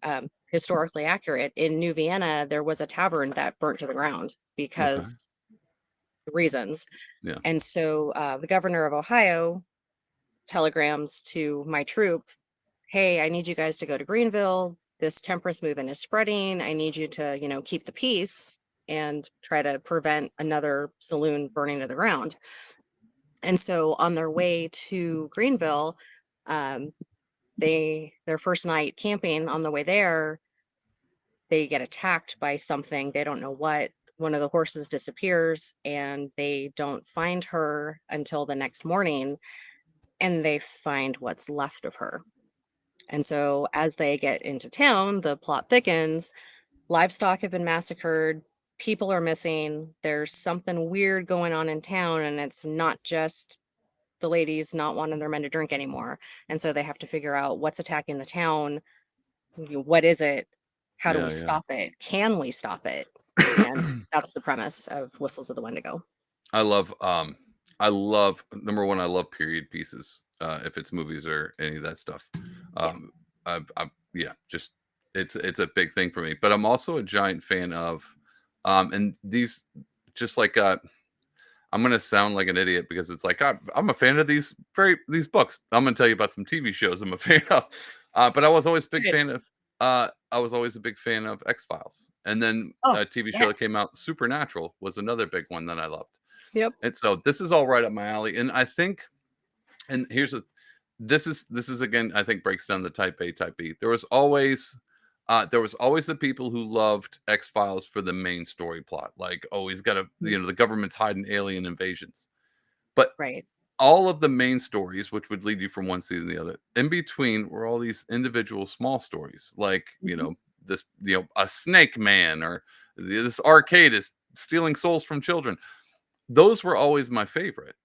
B: historically accurate, in New Vienna, there was a tavern that burnt to the ground
A: okay,
B: because reasons.
A: yeah,
B: And so the governor of Ohio telegrams to my troop, "Hey, I need you guys to go to Greenville. This temperance movement is spreading. I need you to, keep the peace and try to prevent another saloon burning to the ground." And so on their way to Greenville, um, their first night camping on the way there, they get attacked by something. They don't know what. One of the horses disappears, and they don't find her until the next morning, and they find what's left of her. And so as they get into town, the plot thickens. Livestock have been massacred. People are missing. There's something weird going on in town, and it's not just the ladies not wanting their men to drink anymore. And so they have to figure out what's attacking the town. What is it? How do we
A: yeah, yeah.
B: stop it? Can we stop it? and that's the premise of Whistles of the Wendigo.
A: I love, I love number 1, I love period pieces, if it's movies or any of that stuff.
B: Yeah.
A: Um, I yeah, just it's a big thing for me, but I'm also a giant fan of, and these just like, I'm gonna sound like an idiot because it's like, I'm a fan of these books. I'm gonna tell you about some TV shows I'm a fan of. But
B: Good.
A: I was always a big fan of X-Files. And then
B: Oh,
A: a TV show that came
B: yes.
A: out, Supernatural, was another big one that I loved.
B: Yep.
A: And so this is all right up my alley. And I think, and here's a this is again, I think breaks down the type A, type B. There was always the people who loved X Files for the main story plot, like, oh, he's got
B: Mhm.
A: the government's hiding alien invasions. But
B: Right.
A: all of the main stories, which would lead you from one season to the other, in between were all these individual small stories, like,
B: Mhm.
A: a snake man, or this arcade is stealing souls from children. Those were always my favorite.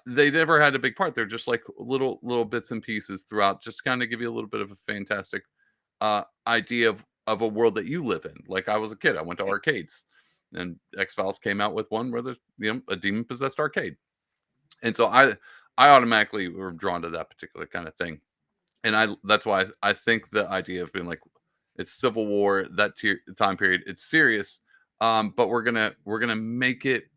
A: They never had a big part. They're just like little bits and pieces throughout, just to kind of give you a little bit of a fantastic idea of a world that you live in. Like, I was a kid, I went to
B: Right.
A: arcades, and X Files came out with one where there's a demon possessed arcade, and so I automatically were drawn to that particular kind of thing, and I that's why I think the idea of being like, it's Civil War, time period, it's serious, but we're gonna make it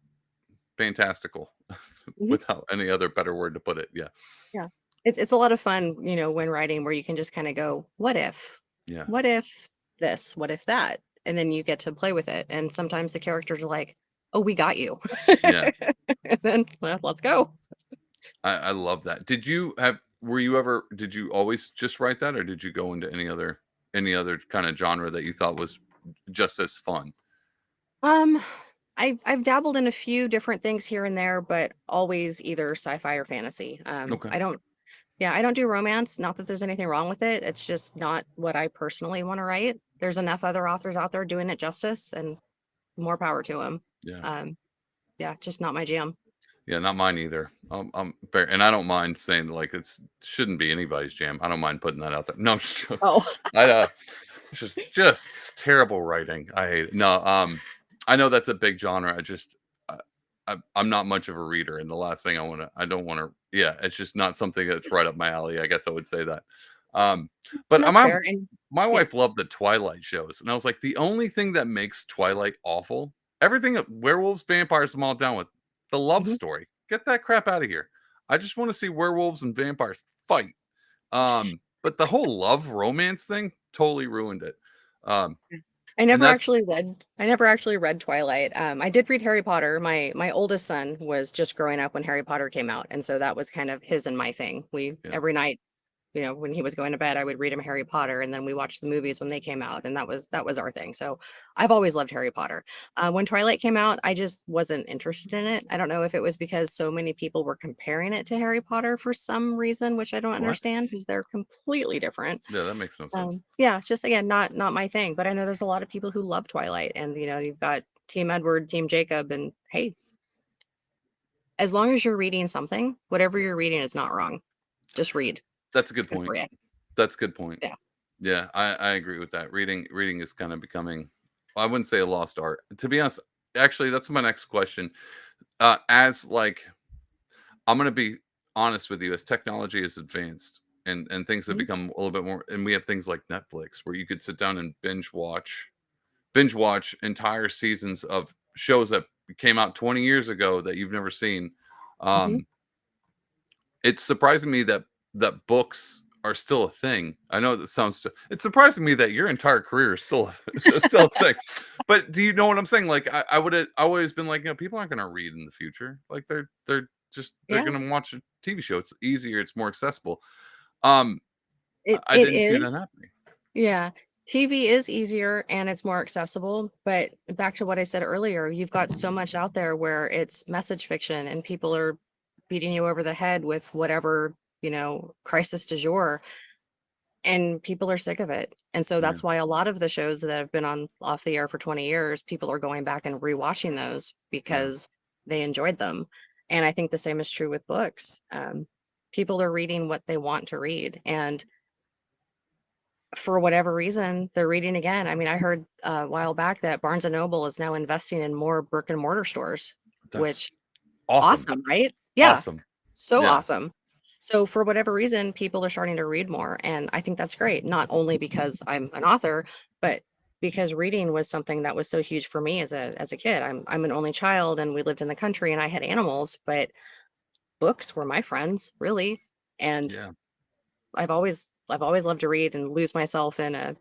A: fantastical
B: Mhm.
A: without any other better word to put it. Yeah.
B: Yeah. It's a lot of fun, when writing where you can just kinda go, "What if?
A: Yeah.
B: What if this? What if that?" And then you get to play with it, and sometimes the characters are like, "Oh, we got you."
A: Yeah.
B: And then, "Well, let's go."
A: I love that. Did you always just write that, or did you go into any other kind of genre that you thought was just as fun?
B: Um, I've dabbled in a few different things here and there, but always either sci-fi or fantasy.
A: Okay.
B: I don't do romance, not that there's anything wrong with it, it's just not what I personally wanna write. There's enough other authors out there doing it justice, and more power to 'em.
A: Yeah.
B: Um, yeah, just not my jam.
A: Yeah, not mine either. I'm fair, and I don't mind saying, like, it's shouldn't be anybody's jam. I don't mind putting that out there. No, I'm just joking.
B: Oh.
A: I it's just terrible writing. I hate it. No, I know that's a big genre. I'm not much of a reader, and the last thing I don't want to. Yeah, it's just not something that's right up my alley. I guess I would say that. Um, but
B: And that's fair, and
A: my
B: yeah.
A: wife loved the Twilight shows, and I was like, the only thing that makes Twilight awful, everything werewolves, vampires, I'm all down with. The love
B: Mhm.
A: story, get that crap out of here. I just want to see werewolves and vampires fight. But the whole love romance thing totally ruined it. Um, and that's
B: I never actually read Twilight. I did read Harry Potter. My oldest son was just growing up when Harry Potter came out, and so that was kind of his and my thing. We
A: yeah,
B: every night, when he was going to bed, I would read him Harry Potter, and then we watched the movies when they came out, and that was our thing. So I've always loved Harry Potter. When Twilight came out, I just wasn't interested in it. I don't know if it was because so many people were comparing it to Harry Potter for some reason, which I don't
A: what?
B: understand because they're completely different.
A: Yeah, that makes no sense.
B: Yeah, just again, not my thing. But I know there's a lot of people who love Twilight, and you've got Team Edward, Team Jacob, and hey, as long as you're reading something, whatever you're reading is not wrong. Just read.
A: That's a
B: It's
A: good
B: good
A: point.
B: for you.
A: That's a good point.
B: Yeah.
A: Yeah, I agree with that. Reading is kind of becoming, I wouldn't say a lost art. To be honest, actually, that's my next question. As like, I'm gonna be honest with you, as technology has advanced and things have
B: Mhm.
A: become a little bit more, and we have things like Netflix where you could sit down and binge watch entire seasons of shows that came out 20 years ago that you've never seen.
B: Mhm.
A: Um, it's surprising me that books are still a thing. I know that sounds it's surprising me that your entire career is still still a thing. But do you know what I'm saying? Like, I always been like, people aren't gonna read in the future. Like, they're
B: Yeah,
A: gonna watch a TV show. It's easier, it's more accessible. Um, I
B: it
A: didn't see that
B: is.
A: happening.
B: Yeah. TV is easier and it's more accessible, but back to what I said earlier, you've got so much out there where it's message fiction and people are beating you over the head with whatever, crisis du jour, and people are sick of it. And so
A: Yeah,
B: that's why a lot of the shows that have been on off the air for 20 years, people are going back and rewatching those
A: yeah.
B: because they enjoyed them. And I think the same is true with books. People are reading what they want to read. And for whatever reason, they're reading again. I mean, I heard a while back that Barnes and Noble is now investing in more brick and mortar stores,
A: That's
B: which
A: awesome.
B: awesome, right? Yeah,
A: Awesome.
B: so
A: Yeah.
B: awesome. So for whatever reason, people are starting to read more, and I think that's great. Not only because I'm an author, but because reading was something that was so huge for me as a kid. I'm an only child, and we lived in the country, and I had animals, but books were my friends, really. And
A: Yeah.
B: I've always loved to read and lose myself in a,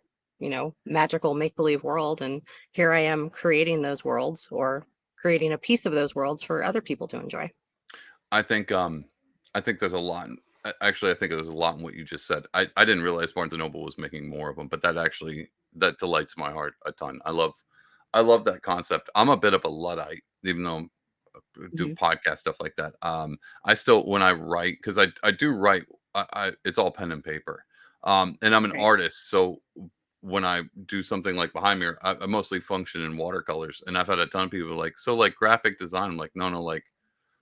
B: magical make-believe world. And here I am creating those worlds, or creating a piece of those worlds for other people to enjoy.
A: I think I think there's a lot actually I think there's a lot in what you just said. I didn't realize Barnes& and Noble was making more of them, but that delights my heart a ton. I love that concept. I'm a bit of a Luddite, even though I do
B: Mhm.
A: podcast stuff like that. I still when I write because I do write. It's all pen and paper, and I'm an
B: Right.
A: artist. So when I do something like behind me, I mostly function in watercolors. And I've had a ton of people like, so like graphic design. I'm like, no, no, like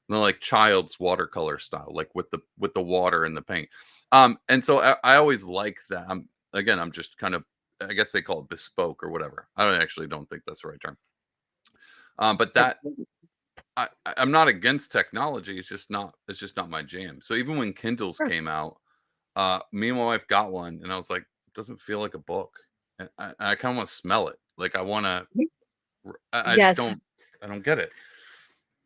A: no, like child's watercolor style, like with the water and the paint. And so I always like that. I'm just kind of I guess they call it bespoke or whatever. Don't think that's the right term. But
B: But
A: that I'm not against technology. It's just not my jam. So even when Kindles
B: sure.
A: came out, me and my wife got one, and I was like, it doesn't feel like a book. And I kind of want to smell it. Like I want to.
B: Mhm.
A: I just
B: Yes.
A: don't. I don't get it.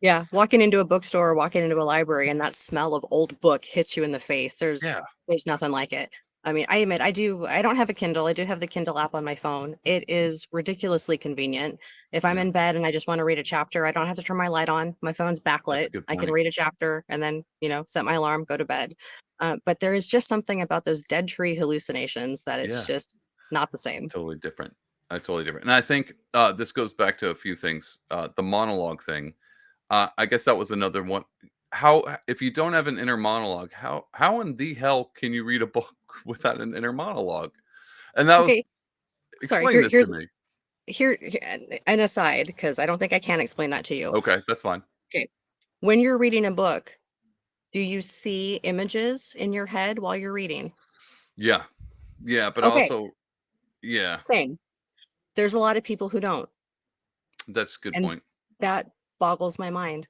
B: Yeah, walking into a bookstore, walking into a library, and that smell of old book hits you in the face. There's
A: Yeah,
B: there's nothing like it. I mean, I admit I don't have a Kindle. I do have the Kindle app on my phone. It is ridiculously convenient. If I'm
A: yeah.
B: in bed and I just want to read a chapter, I don't have to turn my light on. My phone's
A: That's a
B: backlit.
A: good
B: I can
A: point.
B: read a chapter and then, set my alarm, go to bed. But there is just something about those dead tree hallucinations that it's
A: Yeah.
B: just not the
A: It's
B: same.
A: totally different. Totally different. And I think this goes back to a few things. The monologue thing. I guess that was another one. How if you don't have an inner monologue, how in the hell can you read a book without an inner monologue? And that was
B: Okay, sorry.
A: explain this to me.
B: An aside, because I don't think I can explain that to you.
A: Okay, that's fine.
B: Okay. When you're reading a book, do you see images in your head while you're reading?
A: Yeah, yeah, but
B: Okay,
A: also yeah,
B: same. There's a lot of people who don't,
A: that's a good
B: and
A: point.
B: that boggles my mind.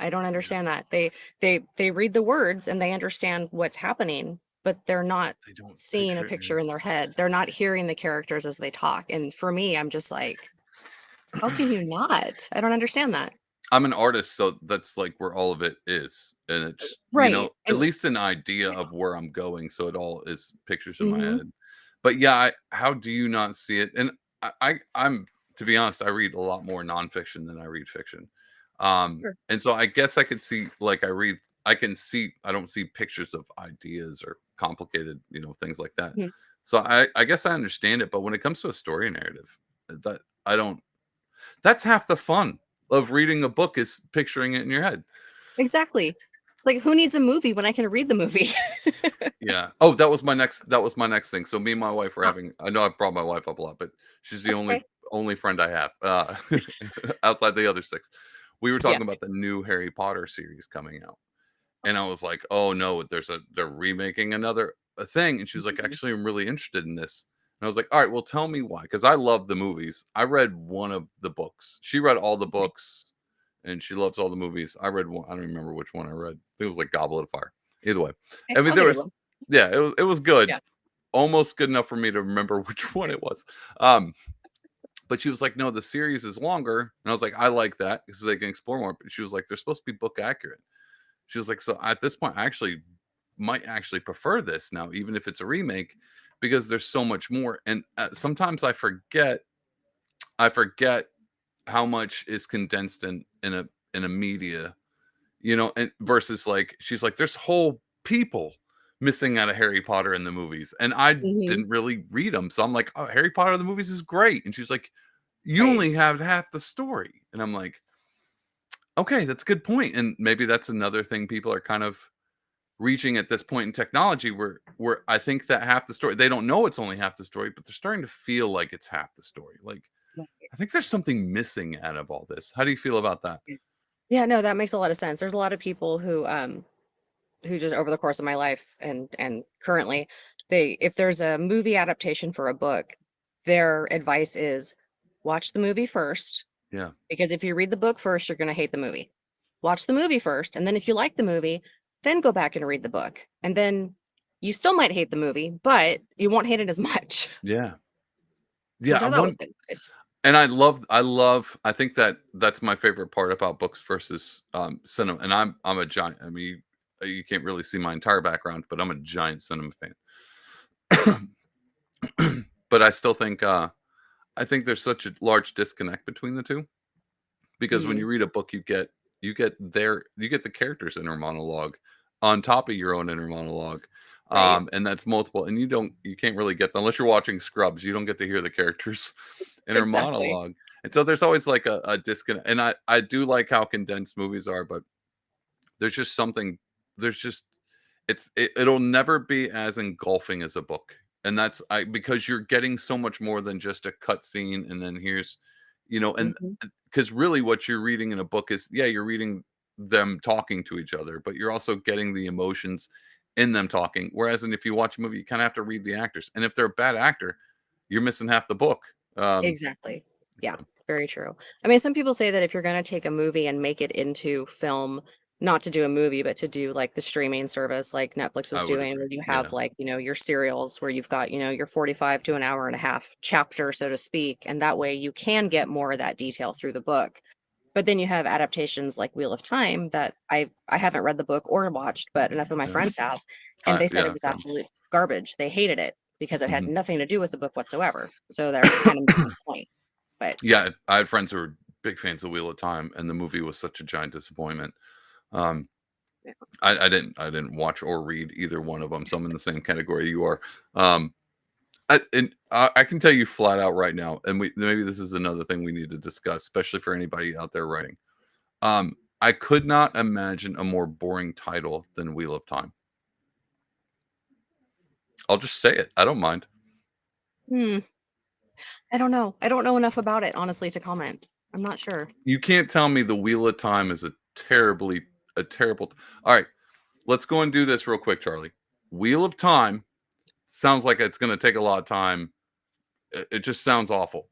B: I don't
A: Yeah,
B: understand that. They read the words and they understand what's happening, but they're not
A: they don't
B: seeing a
A: picture it.
B: picture in their head. They're not hearing the characters as they talk. And for me, I'm just like, how can you not? I don't understand that.
A: I'm an artist, so that's like where all of it is. And it's,
B: Right.
A: at
B: And
A: least an idea of where I'm going. So it all is pictures in my
B: mhm,
A: head. But yeah, how do you not see it? And I'm to be honest, I read a lot more nonfiction than I read fiction.
B: sure.
A: And so I guess I could see like I can see I don't see pictures of ideas or complicated, things like that.
B: Mhm.
A: So I guess I understand it, but when it comes to a story narrative, that I don't that's half the fun of reading a book is picturing it in your head.
B: Exactly. Like, who needs a movie when I can read the movie?
A: Yeah. Oh, that was my next thing. So me and my wife were
B: Ah,
A: having I know I've brought my wife up a lot, but she's the
B: that's okay.
A: only friend I have, outside the other 6. We were
B: Yeah.
A: talking about the new Harry Potter series coming out, and I was like, "Oh, no, they're remaking another a thing," and she was like,
B: Mhm.
A: "Actually, I'm really interested in this." And I was like, "Alright, well, tell me why, because I love the movies." I read one of the books. She read all the
B: Okay.
A: books, and she loves all the movies. I read one I don't remember which one I read. I think it was, like, Goblet of Fire. Either way.
B: Okay,
A: I
B: that
A: mean,
B: was a
A: there
B: good
A: was
B: one.
A: yeah, it was good.
B: Yeah.
A: Almost good enough for me to remember which one it was. Um, but she was like, "No, the series is longer." And I was like, "I like that because they can explore more." But she was like, "They're supposed to be book accurate." She was like, "So at this point, I actually might actually prefer this now, even if it's a remake, because there's so much more." And sometimes I forget how much is condensed in a media, and versus like she's like, "There's whole people missing out of Harry Potter in the movies," and I
B: Mhm.
A: didn't really read them, so I'm like, "Oh, Harry Potter the movies is great," and she's like, "You
B: Right.
A: only have half the story," and I'm like, "Okay, that's a good point," and maybe that's another thing people are kind of reaching at this point in technology where I think that half the story they don't know it's only half the story, but they're starting to feel like it's half the story. Like
B: Right.
A: I think there's something missing out of all this. How do you feel about that?
B: Yeah, no, that makes a lot of sense. There's a lot of people who just over the course of my life and currently if there's a movie adaptation for a book, their advice is watch the movie first,
A: Yeah.
B: because if you read the book first, you're going to hate the movie. Watch the movie first, and then if you like the movie, then go back and read the book. And then you still might hate the movie, but you won't hate it as much,
A: Yeah. Yeah,
B: which
A: I
B: I thought was
A: want
B: good advice.
A: and I think that that's my favorite part about books versus, cinema, and I'm a giant I mean, you can't really see my entire background, but I'm a giant cinema fan. But I think there's such a large disconnect between the 2, because when
B: Mhm.
A: you read a book, you get the character's inner monologue on top of your own inner monologue,
B: Right?
A: and that's multiple, and you can't really get that unless you're watching Scrubs. You don't get to hear the character's inner
B: Exactly.
A: monologue, and so there's always like a disconnect. And I do like how condensed movies are, but there's just something there's just it'll never be as engulfing as a book, and that's I because you're getting so much more than just a cut scene, and then here's and
B: Mhm.
A: because really what you're reading in a book is, yeah, you're reading them talking to each other, but you're also getting the emotions in them talking. Whereas if you watch a movie, you kind of have to read the actors, and if they're a bad actor, you're missing half the book.
B: Exactly. Yeah,
A: So
B: very true. I mean, some people say that if you're gonna take a movie and make it into film, not to do a movie, but to do like the streaming service like Netflix
A: I
B: was
A: would
B: doing,
A: agree.
B: where you have
A: Yeah,
B: like, your serials where you've got, your 45 to an hour and a half chapter, so to speak. And that way you can get more of that detail through the book. But then you have adaptations like Wheel of Time that I haven't read the book or watched, but enough of my
A: yeah,
B: friends have, and they said it
A: yeah,
B: was
A: same.
B: absolute garbage. They hated it because it had
A: Mhm.
B: nothing to do with the book whatsoever. So they're kind of missing the point. But
A: Yeah, I had friends who were big fans of Wheel of Time, and the movie was such a giant disappointment. Um,
B: yeah.
A: I didn't watch or read either one of them, so I'm in the same category you are. I can tell you flat out right now, and maybe this is another thing we need to discuss, especially for anybody out there writing. I could not imagine a more boring title than Wheel of Time. I'll just say it. I don't mind.
B: Hmm, I don't know. I don't know enough about it, honestly, to comment. I'm not sure.
A: You can't tell me the Wheel of Time is a terrible. All right, let's go and do this real quick, Charlie. Wheel of Time sounds like it's going to take a lot of time. It just sounds awful.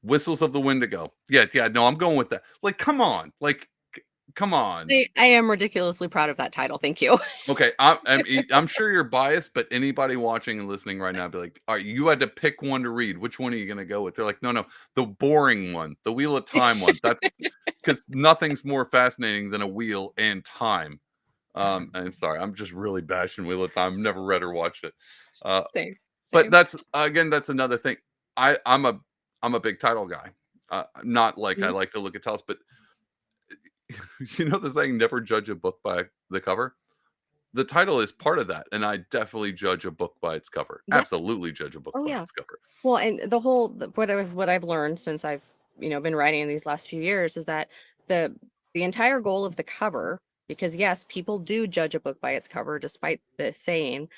A: Whistles of the Wendigo. Yeah, yeah. No, I'm going with that. Like, come on. Like, come on.
B: I am ridiculously proud of that title, thank you.
A: Okay, I'm sure you're biased, but anybody watching and listening right now be like, "All right, you had to pick one to read. Which one are you gonna go with?" They're like, "No, no, the boring one, the Wheel of Time one. That's because nothing's more fascinating than a wheel and time." I'm sorry, I'm just really bashing Wheel of Time. Never read or watched it. Uh,
B: Same,
A: but
B: same.
A: that's again, that's another thing. I'm a big title guy. Not like I
B: Mhm.
A: like to look at titles, but the saying, "Never judge a book by the cover." The title is part of that, and I definitely judge a book by its cover.
B: Yeah.
A: Absolutely judge a book
B: Oh,
A: by
B: yeah.
A: its cover.
B: Well, and what I've learned since I've, been writing in these last few years is that the the entire goal of the cover, because yes, people do judge a book by its cover despite the saying,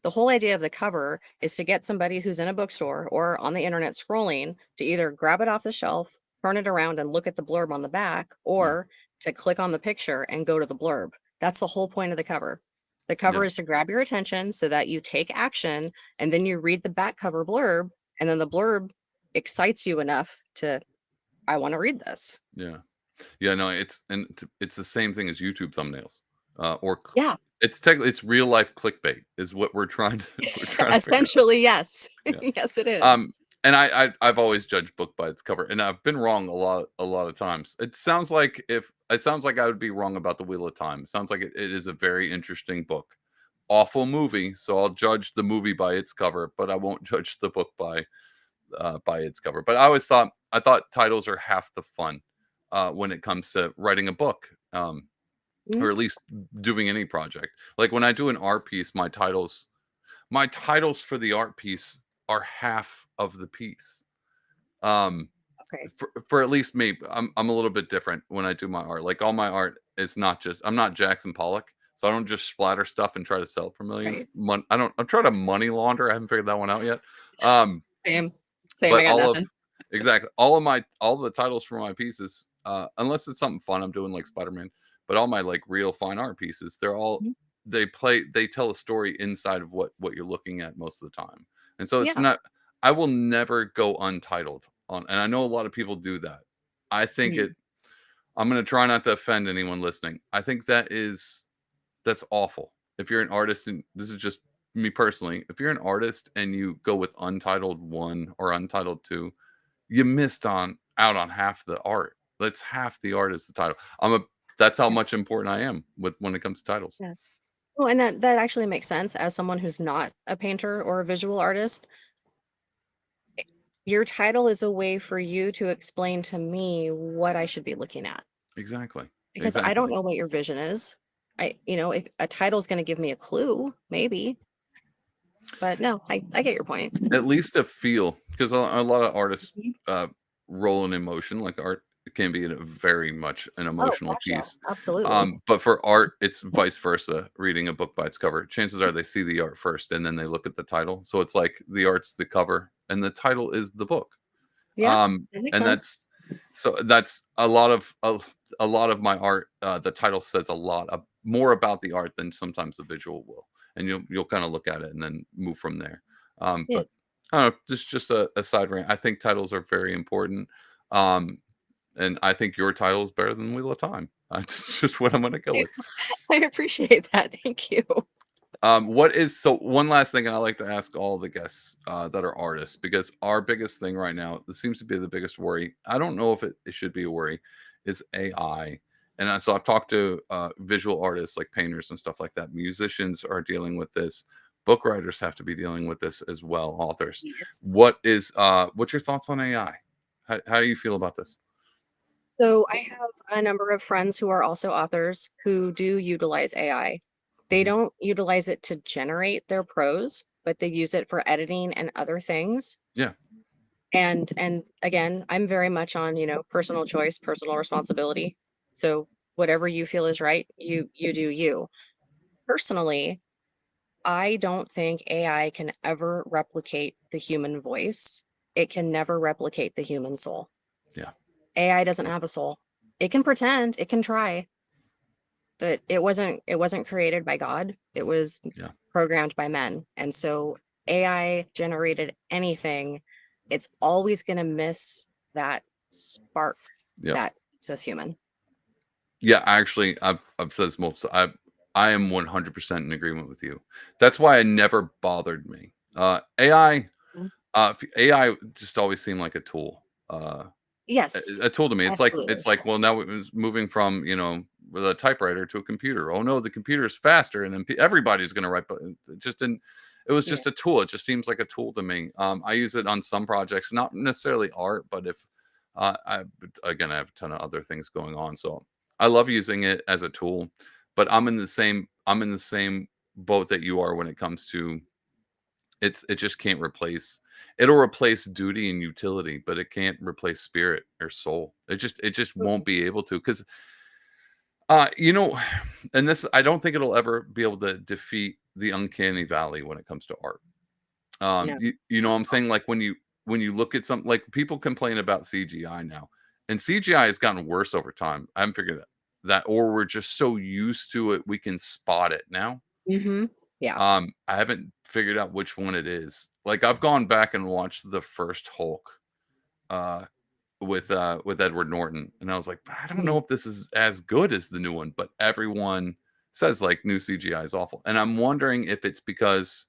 B: the whole idea of the cover is to get somebody who's in a bookstore or on the internet scrolling to either grab it off the shelf, turn it around and look at the blurb on the back,
A: Yeah,
B: or to click on the picture and go to the blurb. That's the whole point of the cover. The cover
A: yeah,
B: is to grab your attention so that you take action, and then you read the back cover blurb, and then the blurb excites you enough to, I want to read this.
A: yeah. Yeah, no, it's the same thing as YouTube thumbnails, or
B: Yeah,
A: it's real life clickbait is what we're trying to we're trying to figure out.
B: essentially, yes.
A: Yeah.
B: Yes, it is.
A: And I've always judged book by its cover, and I've been wrong a lot of times. It sounds like I would be wrong about the Wheel of Time. It sounds like it is a very interesting book. Awful movie, so I'll judge the movie by its cover, but I won't judge the book by its cover. But I thought titles are half the fun when it comes to writing a book,
B: Mhm.
A: or at least doing any project. Like when I do an art piece, my titles for the art piece are half of the piece. Um,
B: Okay.
A: for at least me, I'm a little bit different when I do my art. Like all my art is not just I'm not Jackson Pollock, so I don't just splatter stuff and try to sell it for millions.
B: Right.
A: I don't. I'm trying to money launder. I haven't figured that one out yet. Um,
B: Same. Same. I
A: but
B: got nothing.
A: all the titles for my pieces, unless it's something fun I'm doing like Spider-Man, but all my like real fine art pieces, they're all
B: Mhm.
A: they tell a story inside of what you're looking at most of the time. And so it's
B: Yeah.
A: not I will never go untitled on, and I know a lot of people do that. I think
B: Mm.
A: it I'm going to try not to offend anyone listening. I think that's awful. If you're an artist, and this is just me personally, if you're an artist and you go with Untitled 1 or Untitled 2, you missed on out on half the art. That's half the art is the title. That's how
B: Yeah.
A: much important I am with when it comes to titles.
B: Yeah. Well, and that actually makes sense as someone who's not a painter or a visual artist. Your title is a way for you to explain to me what I should be looking at
A: Exactly.
B: because I
A: Exactly.
B: don't know what your vision is. If a title is going to give me a clue, maybe, but no, I get your point.
A: At least a feel, because a lot of artists
B: Mhm.
A: uh, roll in emotion. Like art can be very much an
B: Oh,
A: emotional
B: gotcha.
A: piece.
B: Absolutely.
A: But for art, it's vice versa. Reading a book by its cover, chances are they see the art first and then they look at the title. So it's like the art's the cover and the title is the book.
B: Yeah, that makes
A: And
B: sense.
A: that's a lot of my art. The title says a lot more about the art than sometimes the visual will, and you'll kind of look at it and then move from there.
B: Yeah.
A: But I don't know, just a side rant. I think titles are very important, um, and I think your title is better than Wheel of Time. Just what I'm going to go with.
B: I appreciate that. Thank you.
A: What is so one last thing, and I like to ask all the guests that are artists because our biggest thing right now, this seems to be the biggest worry. I don't know if it should be a worry, is AI. And so I've talked to visual artists like painters and stuff like that. Musicians are dealing with this. Book writers have to be dealing with this as well. Authors.
B: Yes.
A: What's your thoughts on AI? How do you feel about this?
B: So I have a number of friends who are also authors who do utilize AI. They
A: Mhm.
B: don't utilize it to generate their prose, but they use it for editing and other things.
A: Yeah,
B: And again, I'm very much on, personal choice, personal responsibility. So whatever you feel is right, you do you. Personally, I don't think AI can ever replicate the human voice. It can never replicate the human soul.
A: yeah,
B: AI doesn't have a soul. It can pretend, it can try, but it wasn't created by God. It was
A: yeah,
B: programmed by men. And so AI generated anything, it's always going to miss that spark
A: yeah.
B: that makes us human.
A: Yeah, actually, I've said this multiple. I am 100% in agreement with you. That's why it never bothered me. AI,
B: Mm.
A: AI just always seemed like a tool.
B: Yes,
A: A tool to me.
B: absolutely.
A: It's like well now it was moving from with a typewriter to a computer. Oh no, the computer is faster, and then everybody's going to write. But it just didn't. It was
B: Yeah.
A: just a tool. It just seems like a tool to me. I use it on some projects, not necessarily art, but if I have a ton of other things going on, so I love using it as a tool. But I'm in the same boat that you are when it comes to it just can't replace it'll replace duty and utility, but it can't replace spirit or soul. It just won't be able to because uh you know, and this I don't think it'll ever be able to defeat the uncanny valley when it comes to art.
B: No.
A: You know what I'm saying? Like when you look at something like people complain about CGI now, and CGI has gotten worse over time. I haven't figured that or we're just so used to it we can spot it now.
B: Hmm. Yeah.
A: I haven't figured out which one it is. Like, I've gone back and watched the first Hulk, uh, with Edward Norton, and I was like, "I don't know
B: Mhm.
A: if this is as good as the new one," but everyone says, like, new CGI is awful, and I'm wondering if it's because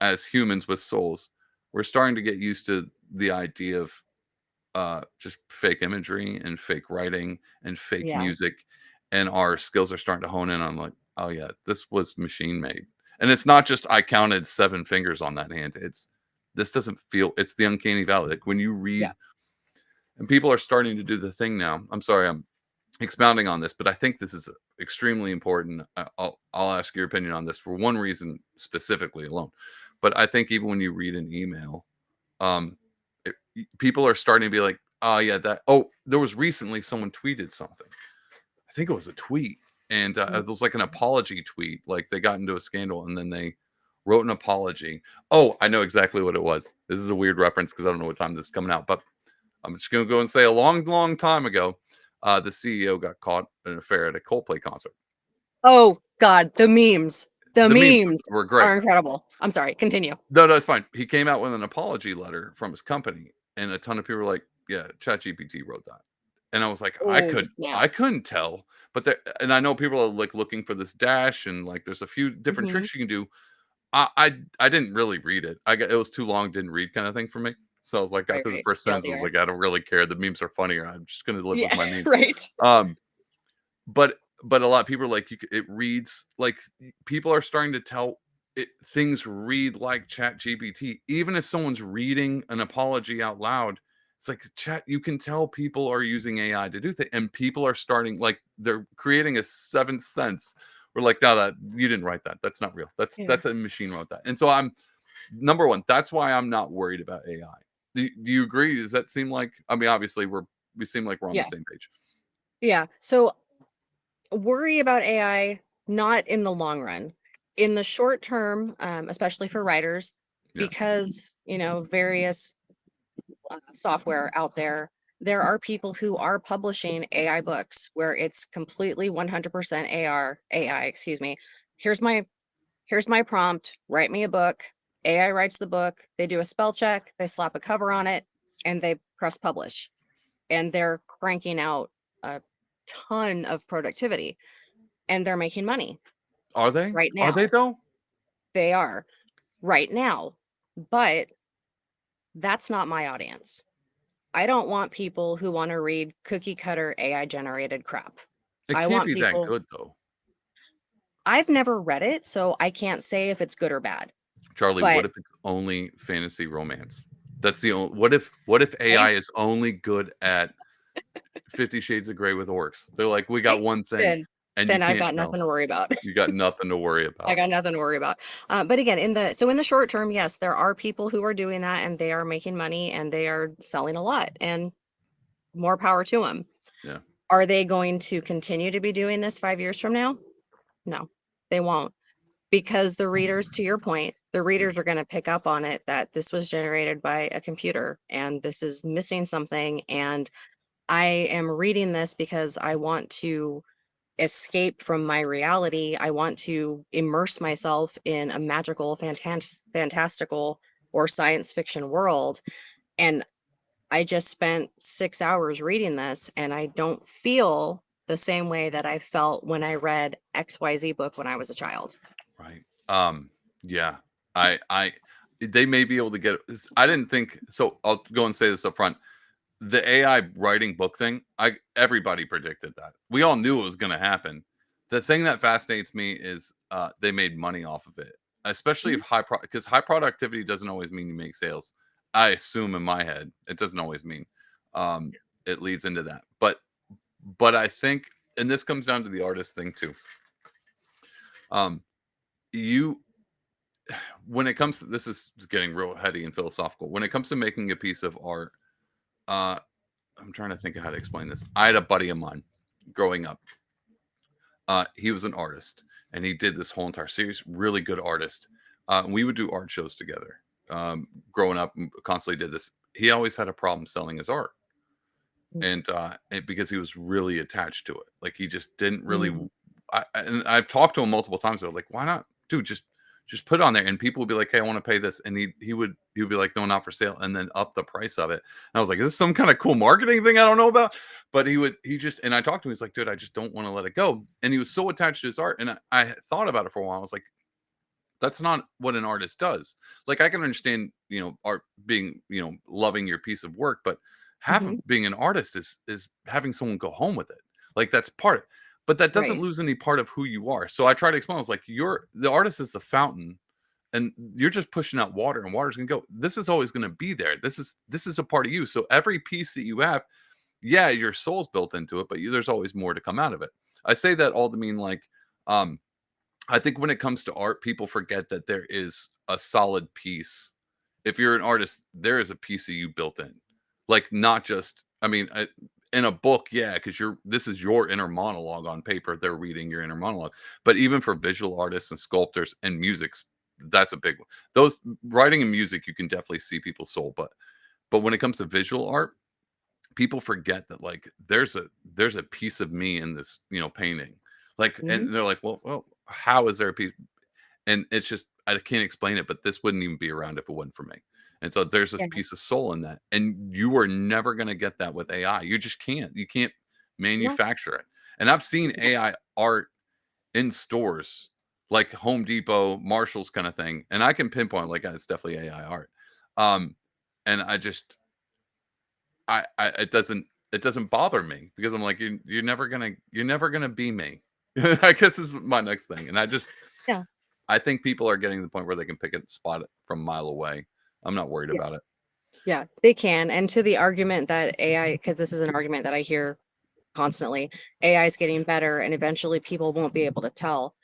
A: as humans with souls, we're starting to get used to the idea of just fake imagery and fake writing and fake
B: Yeah.
A: music, and our skills are starting to hone in on like, oh yeah, this was machine made, and it's not just I counted 7 fingers on that hand. It's this doesn't feel. It's the uncanny valley. Like when you
B: Yeah.
A: read, and people are starting to do the thing now. I'm sorry, I'm expounding on this, but I think this is extremely important. I'll ask your opinion on this for one reason specifically alone, but I think even when you read an email um, people are starting to be like, "Oh yeah, that." Oh, there was recently someone tweeted something. I think it was a tweet, and
B: Mhm.
A: it was like an apology tweet. Like they got into a scandal, and then they wrote an apology. Oh, I know exactly what it was. This is a weird reference because I don't know what time this is coming out, but I'm just gonna go and say a long, long time ago, the CEO got caught in an affair at a Coldplay concert.
B: Oh God, the memes. The
A: The memes
B: memes
A: were great.
B: are incredible. I'm sorry, continue.
A: No, no, it's fine. He came out with an apology letter from his company, and a ton of people were like, "Yeah, ChatGPT wrote that." And I was like,
B: Oh, snap.
A: I couldn't tell." But there, and I know people are like looking for this dash, and like there's a few different
B: Mhm.
A: tricks you can do. I didn't really read it. I got it was too long, didn't read kind of thing for me. So I was like, got
B: Right,
A: through the
B: right.
A: first sentence, I was
B: TLDR.
A: like, I don't really care. The memes are funnier. I'm just gonna live with
B: Yeah,
A: my memes.
B: right.
A: Um, but a lot of people are like, it reads like people are starting to tell it things read like Chat GPT. Even if someone's reading an apology out loud, it's like chat. You can tell people are using AI to do things, and people are starting like they're creating a seventh sense. We're like, no, that you didn't write that. That's not real.
B: Yeah.
A: That's a machine wrote that. And so I'm number one. That's why I'm not worried about AI. Do you agree? Does that seem like? I mean, obviously we seem like we're on the
B: Yeah.
A: same page.
B: Yeah. So worry about AI, not in the long run. In the short term, especially for writers,
A: Yeah.
B: because various software out there, there are people who are publishing AI books where it's completely 100% AR AI. Excuse me. Here's my here's my prompt. Write me a book. AI writes the book. They do a spell check. They slap a cover on it, and they press publish. And they're cranking out a ton of productivity, and they're making money
A: Are they?
B: right
A: Are they
B: now.
A: though?
B: They are right now, but that's not my audience. I don't want people who want to read cookie cutter AI generated crap.
A: It
B: I
A: can't
B: want
A: be that
B: people,
A: good though.
B: I've never read it, so I can't say if it's good or bad.
A: Charlie, what
B: But
A: if it's only fantasy romance? That's the only what if
B: hey,
A: AI is only good at 50 Shades of Grey with orcs? They're like, we got
B: hey,
A: one thing
B: then
A: and you
B: then I've
A: can't
B: got
A: tell.
B: nothing to worry about.
A: You got nothing to worry
B: I
A: about.
B: got nothing to worry about. But again, in the short term, yes, there are people who are doing that and they are making money and they are selling a lot, and more power to them.
A: Yeah.
B: Are they going to continue to be doing this 5 years from now? No, they won't. Because the readers, to your point, the
A: Yeah.
B: readers are going to pick up on it that this was generated by a computer and this is missing something. And I am reading this because I want to escape from my reality. I want to immerse myself in a magical, fantastical, or science fiction world. And I just spent 6 hours reading this, and I don't feel the same way that I felt when I read XYZ book when I was a child.
A: Right. Yeah. I they may be able to get I didn't think so. I'll go and say this up front. The AI writing book thing, I everybody predicted that. We all knew it was gonna happen. The thing that fascinates me is, they made money off of it, especially if
B: Mhm.
A: because high productivity doesn't always mean you make sales. I assume in my head, it doesn't always mean. Um, it leads into that. But I think and this comes down to the artist thing too. Um, you when it comes to this is getting real heady and philosophical. When it comes to making a piece of art, uh, I'm trying to think of how to explain this. I had a buddy of mine growing up. He was an artist, and he did this whole entire series. Really good artist. And we would do art shows together. Growing up, constantly did this. He always had a problem selling his art, and because he was really attached to it, like he just didn't really.
B: Mm.
A: And I've talked to him multiple times. They're like, "Why not, dude? Just put it on there." And people would be like, "Hey, I want to pay this," and he would be like, "No, not for sale," and then up the price of it. And I was like, "Is this some kind of cool marketing thing I don't know about?" But he just and I talked to him. He's like, "Dude, I just don't want to let it go." And he was so attached to his art, and I thought about it for a while. I was like, "That's not what an artist does." Like I can understand, art being, loving your piece of work, but half
B: Mhm.
A: of being an artist is having someone go home with it. Like that's part. But that doesn't
B: Right.
A: lose any part of who you are. So I try to explain. I was like, "You're the artist is the fountain, and you're just pushing out water, and water's gonna go. This is always gonna be there. This is a part of you. So every piece that you have, yeah, your soul's built into it, but there's always more to come out of it." I say that all to mean like, um, I think when it comes to art, people forget that there is a solid piece. If you're an artist, there is a piece of you built in. Like not just, I mean, in a book, yeah, because this is your inner monologue on paper. They're reading your inner monologue. But even for visual artists and sculptors and musics, that's a big one. Those writing and music, you can definitely see people's soul. But when it comes to visual art, people forget that like there's a piece of me in this painting, like,
B: Mhm.
A: and they're like, well, how is there a piece? And it's just I can't explain it, but this wouldn't even be around if it wasn't for me. And so there's a
B: Yeah.
A: piece of soul in that, and you are never going to get that with AI. You just can't. You can't
B: No.
A: manufacture it. And I've seen
B: Yeah.
A: AI art in stores like Home Depot, Marshalls kind of thing, and I can pinpoint like it's definitely AI art. Um, and I it doesn't bother me because I'm like you're never gonna be me. I guess this is my next thing, and
B: Yeah.
A: I think people are getting to the point where they can pick it, spot it from a mile away. I'm not worried
B: Yeah.
A: about it.
B: Yeah. They can. And to the argument that AI, because this is an argument that I hear constantly, AI is getting better and eventually people won't be able to tell,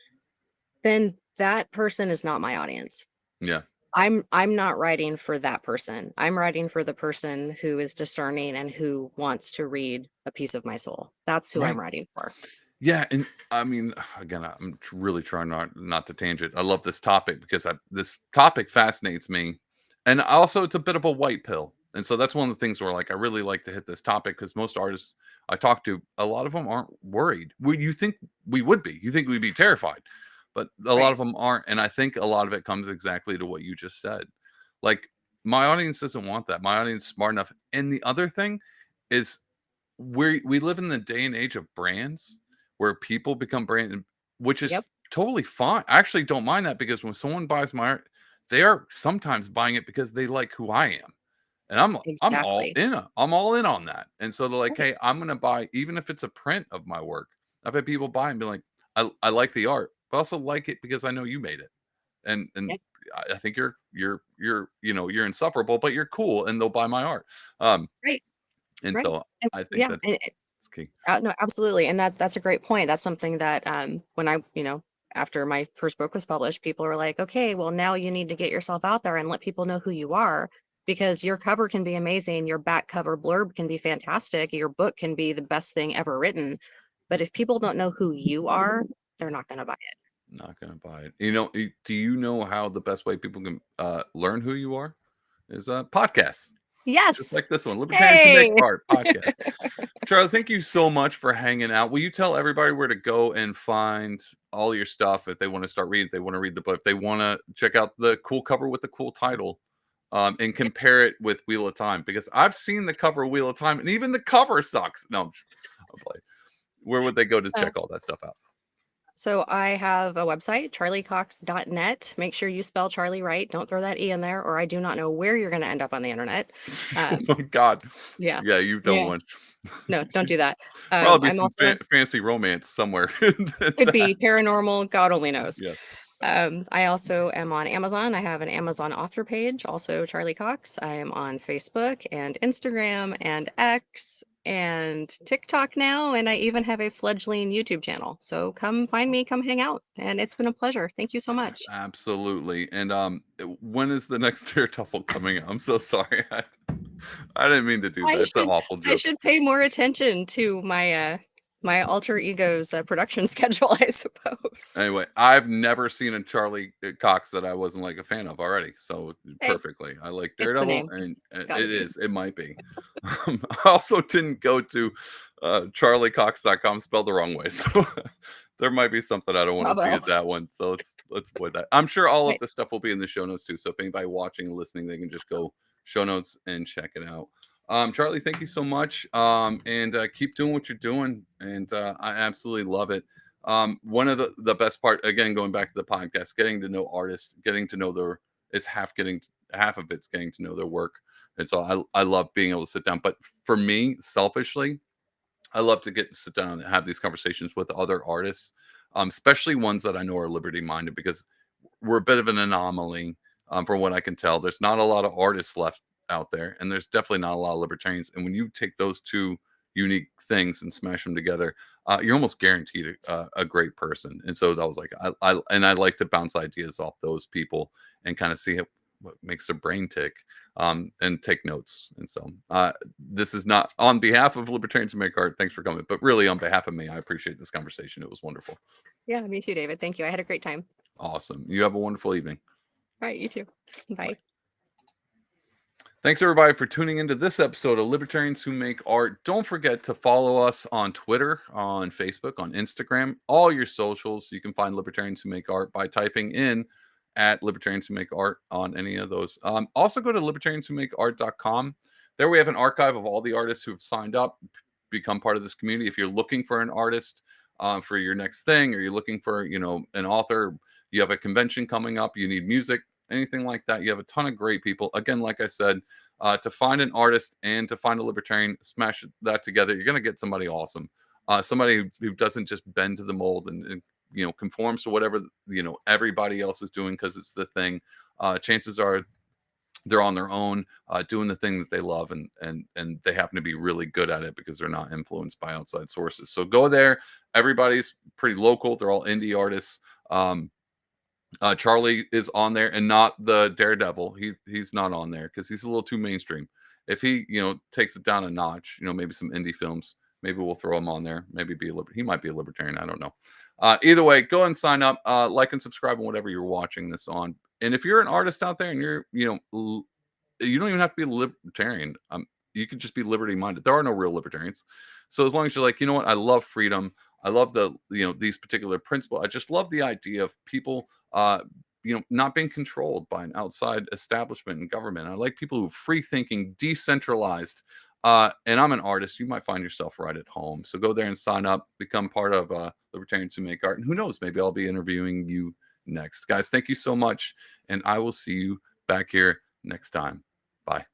B: then that person is not my audience.
A: Yeah,
B: I'm not writing for that person. I'm writing for the person who is discerning and who wants to read a piece of my soul. That's who I'm
A: right.
B: writing for.
A: Yeah, and I mean, again, really trying not to tangent. I love this topic because this topic fascinates me, and also it's a bit of a white pill, and so that's one of the things where like I really like to hit this topic because most artists I talk to, a lot of them aren't worried. You think we would be? You think we'd be terrified, but a lot
B: Right.
A: of them aren't, and I think a lot of it comes exactly to what you just said. Like my audience doesn't want that. My audience is smart enough, and the other thing is we live in the day and age of brands where people become brand, which is
B: Yep.
A: totally fine. I actually don't mind that because when someone buys my art, they are sometimes buying it because they like who I am. And I'm all
B: Exactly.
A: in. I'm all in on that. And so they're like,
B: Right.
A: hey, I'm gonna buy, even if it's a print of my work. I've had people buy and be like, I like the art, but I also like it because I know you made it. And
B: Yep.
A: I think you're insufferable, but you're cool, and they'll buy my art. Um,
B: Right.
A: and
B: Right.
A: so
B: And
A: I think
B: yeah.
A: that's key.
B: No, absolutely. And that's a great point. That's something that when I, after my first book was published, people were like, okay, well, now you need to get yourself out there and let people know who you are because your cover can be amazing. Your back cover blurb can be fantastic. Your book can be the best thing ever written. But if people don't know who you are, they're not going to buy it.
A: Not gonna buy it. Do you know how the best way people can learn who you are is podcasts, just
B: Yes.
A: like this one, Libertarians Who Make
B: Hey.
A: Art podcast. Charlie, thank you so much for hanging out. Will you tell everybody where to go and find all your stuff if they want to start reading, if they want to read the book, if they want to check out the cool cover with the cool title, and compare it with Wheel of Time? Because I've seen the cover of Wheel of Time, and even the cover sucks. No, I'm playing. Where would they go to
B: Uh,
A: check all that stuff out?
B: So I have a website, charliecox.net. Make sure you spell Charlie right. Don't throw that E in there, or I do not know where you're going to end up on the internet.
A: Oh
B: Um,
A: my God.
B: yeah.
A: Yeah, you've done
B: Yeah.
A: one.
B: No, don't do that.
A: Probably
B: I'm
A: some
B: also
A: fancy romance somewhere in
B: could
A: that.
B: be paranormal, God only knows.
A: Yeah.
B: I also am on Amazon. I have an Amazon author page, also Charlie Cox. I am on Facebook and Instagram and X and TikTok now, and I even have a fledgling YouTube channel. So come find me, come hang out, and it's been a pleasure. Thank you so much.
A: Absolutely. And when is the next Daredevil coming out? I'm so sorry. I didn't mean to do
B: I
A: that. It's an
B: should
A: awful
B: I
A: joke.
B: should pay more attention to my alter ego's production schedule, I suppose.
A: Anyway, I've never seen a Charlie Cox that I wasn't like a fan of already. So
B: Hey,
A: perfectly. I like
B: it's the
A: Daredevil,
B: name.
A: and
B: It's got to
A: it
B: be.
A: is. It might be. I also didn't go to charliecox.com spelled the wrong way. So there might be something I don't want to see
B: Bravo.
A: at that one. So let's avoid that. I'm sure all of
B: Right.
A: this stuff will be in the show notes too. So if anybody watching, listening, they can just
B: Awesome.
A: go show notes and check it out. Charlie, thank you so much. And keep doing what you're doing. And I absolutely love it. One of the best part, again, going back to the podcast, getting to know artists, getting to know their, it's half of it's getting to know their work. And so I love being able to sit down. But for me, selfishly, I love to get to sit down and have these conversations with other artists, especially ones that I know are liberty minded, because we're a bit of an anomaly, from what I can tell. There's not a lot of artists left out there, and there's definitely not a lot of libertarians. And when you take those two unique things and smash them together, you're almost guaranteed a great person. And so that was like, I like to bounce ideas off those people and kind of see what makes their brain tick, and take notes. And so this is not on behalf of Libertarians Who Make Art. Thanks for coming, but really on behalf of me, I appreciate this conversation. It was wonderful.
B: Yeah, me too, David. Thank you. I had a great time.
A: Awesome. You have a wonderful evening.
B: All right, you too.
A: Bye.
B: Bye.
A: Thanks everybody for tuning into this episode of Libertarians Who Make Art. Don't forget to follow us on Twitter, on Facebook, on Instagram, all your socials. You can find Libertarians Who Make Art by typing in at Libertarians Who Make Art on any of those. Also go to libertarianswhomakeart.com. There we have an archive of all the artists who have signed up, become part of this community. If you're looking for an artist for your next thing, or you're looking for, an author, you have a convention coming up, you need music, anything like that, you have a ton of great people. Again, like I said, to find an artist and to find a libertarian, smash that together, you're going to get somebody awesome, somebody who doesn't just bend to the mold and conforms to whatever everybody else is doing because it's the thing. Chances are they're on their own, doing the thing that they love, and they happen to be really good at it because they're not influenced by outside sources. So go there. Everybody's pretty local. They're all indie artists. Charli is on there, and not the Daredevil. He's not on there because he's a little too mainstream. If he takes it down a notch, maybe some indie films, maybe we'll throw him on there. Maybe he might be a libertarian. I don't know. Either way, go and sign up, like and subscribe on whatever you're watching this on. And if you're an artist out there and you're you don't even have to be a libertarian. You could just be liberty minded. There are no real libertarians. So as long as you're like, you know what, I love freedom. I love the these particular principles. I just love the idea of people not being controlled by an outside establishment and government. I like people who are free thinking, decentralized. And I'm an artist. You might find yourself right at home. So go there and sign up, become part of Libertarians Who Make Art. And who knows, maybe I'll be interviewing you next. Guys, thank you so much. And I will see you back here next time. Bye.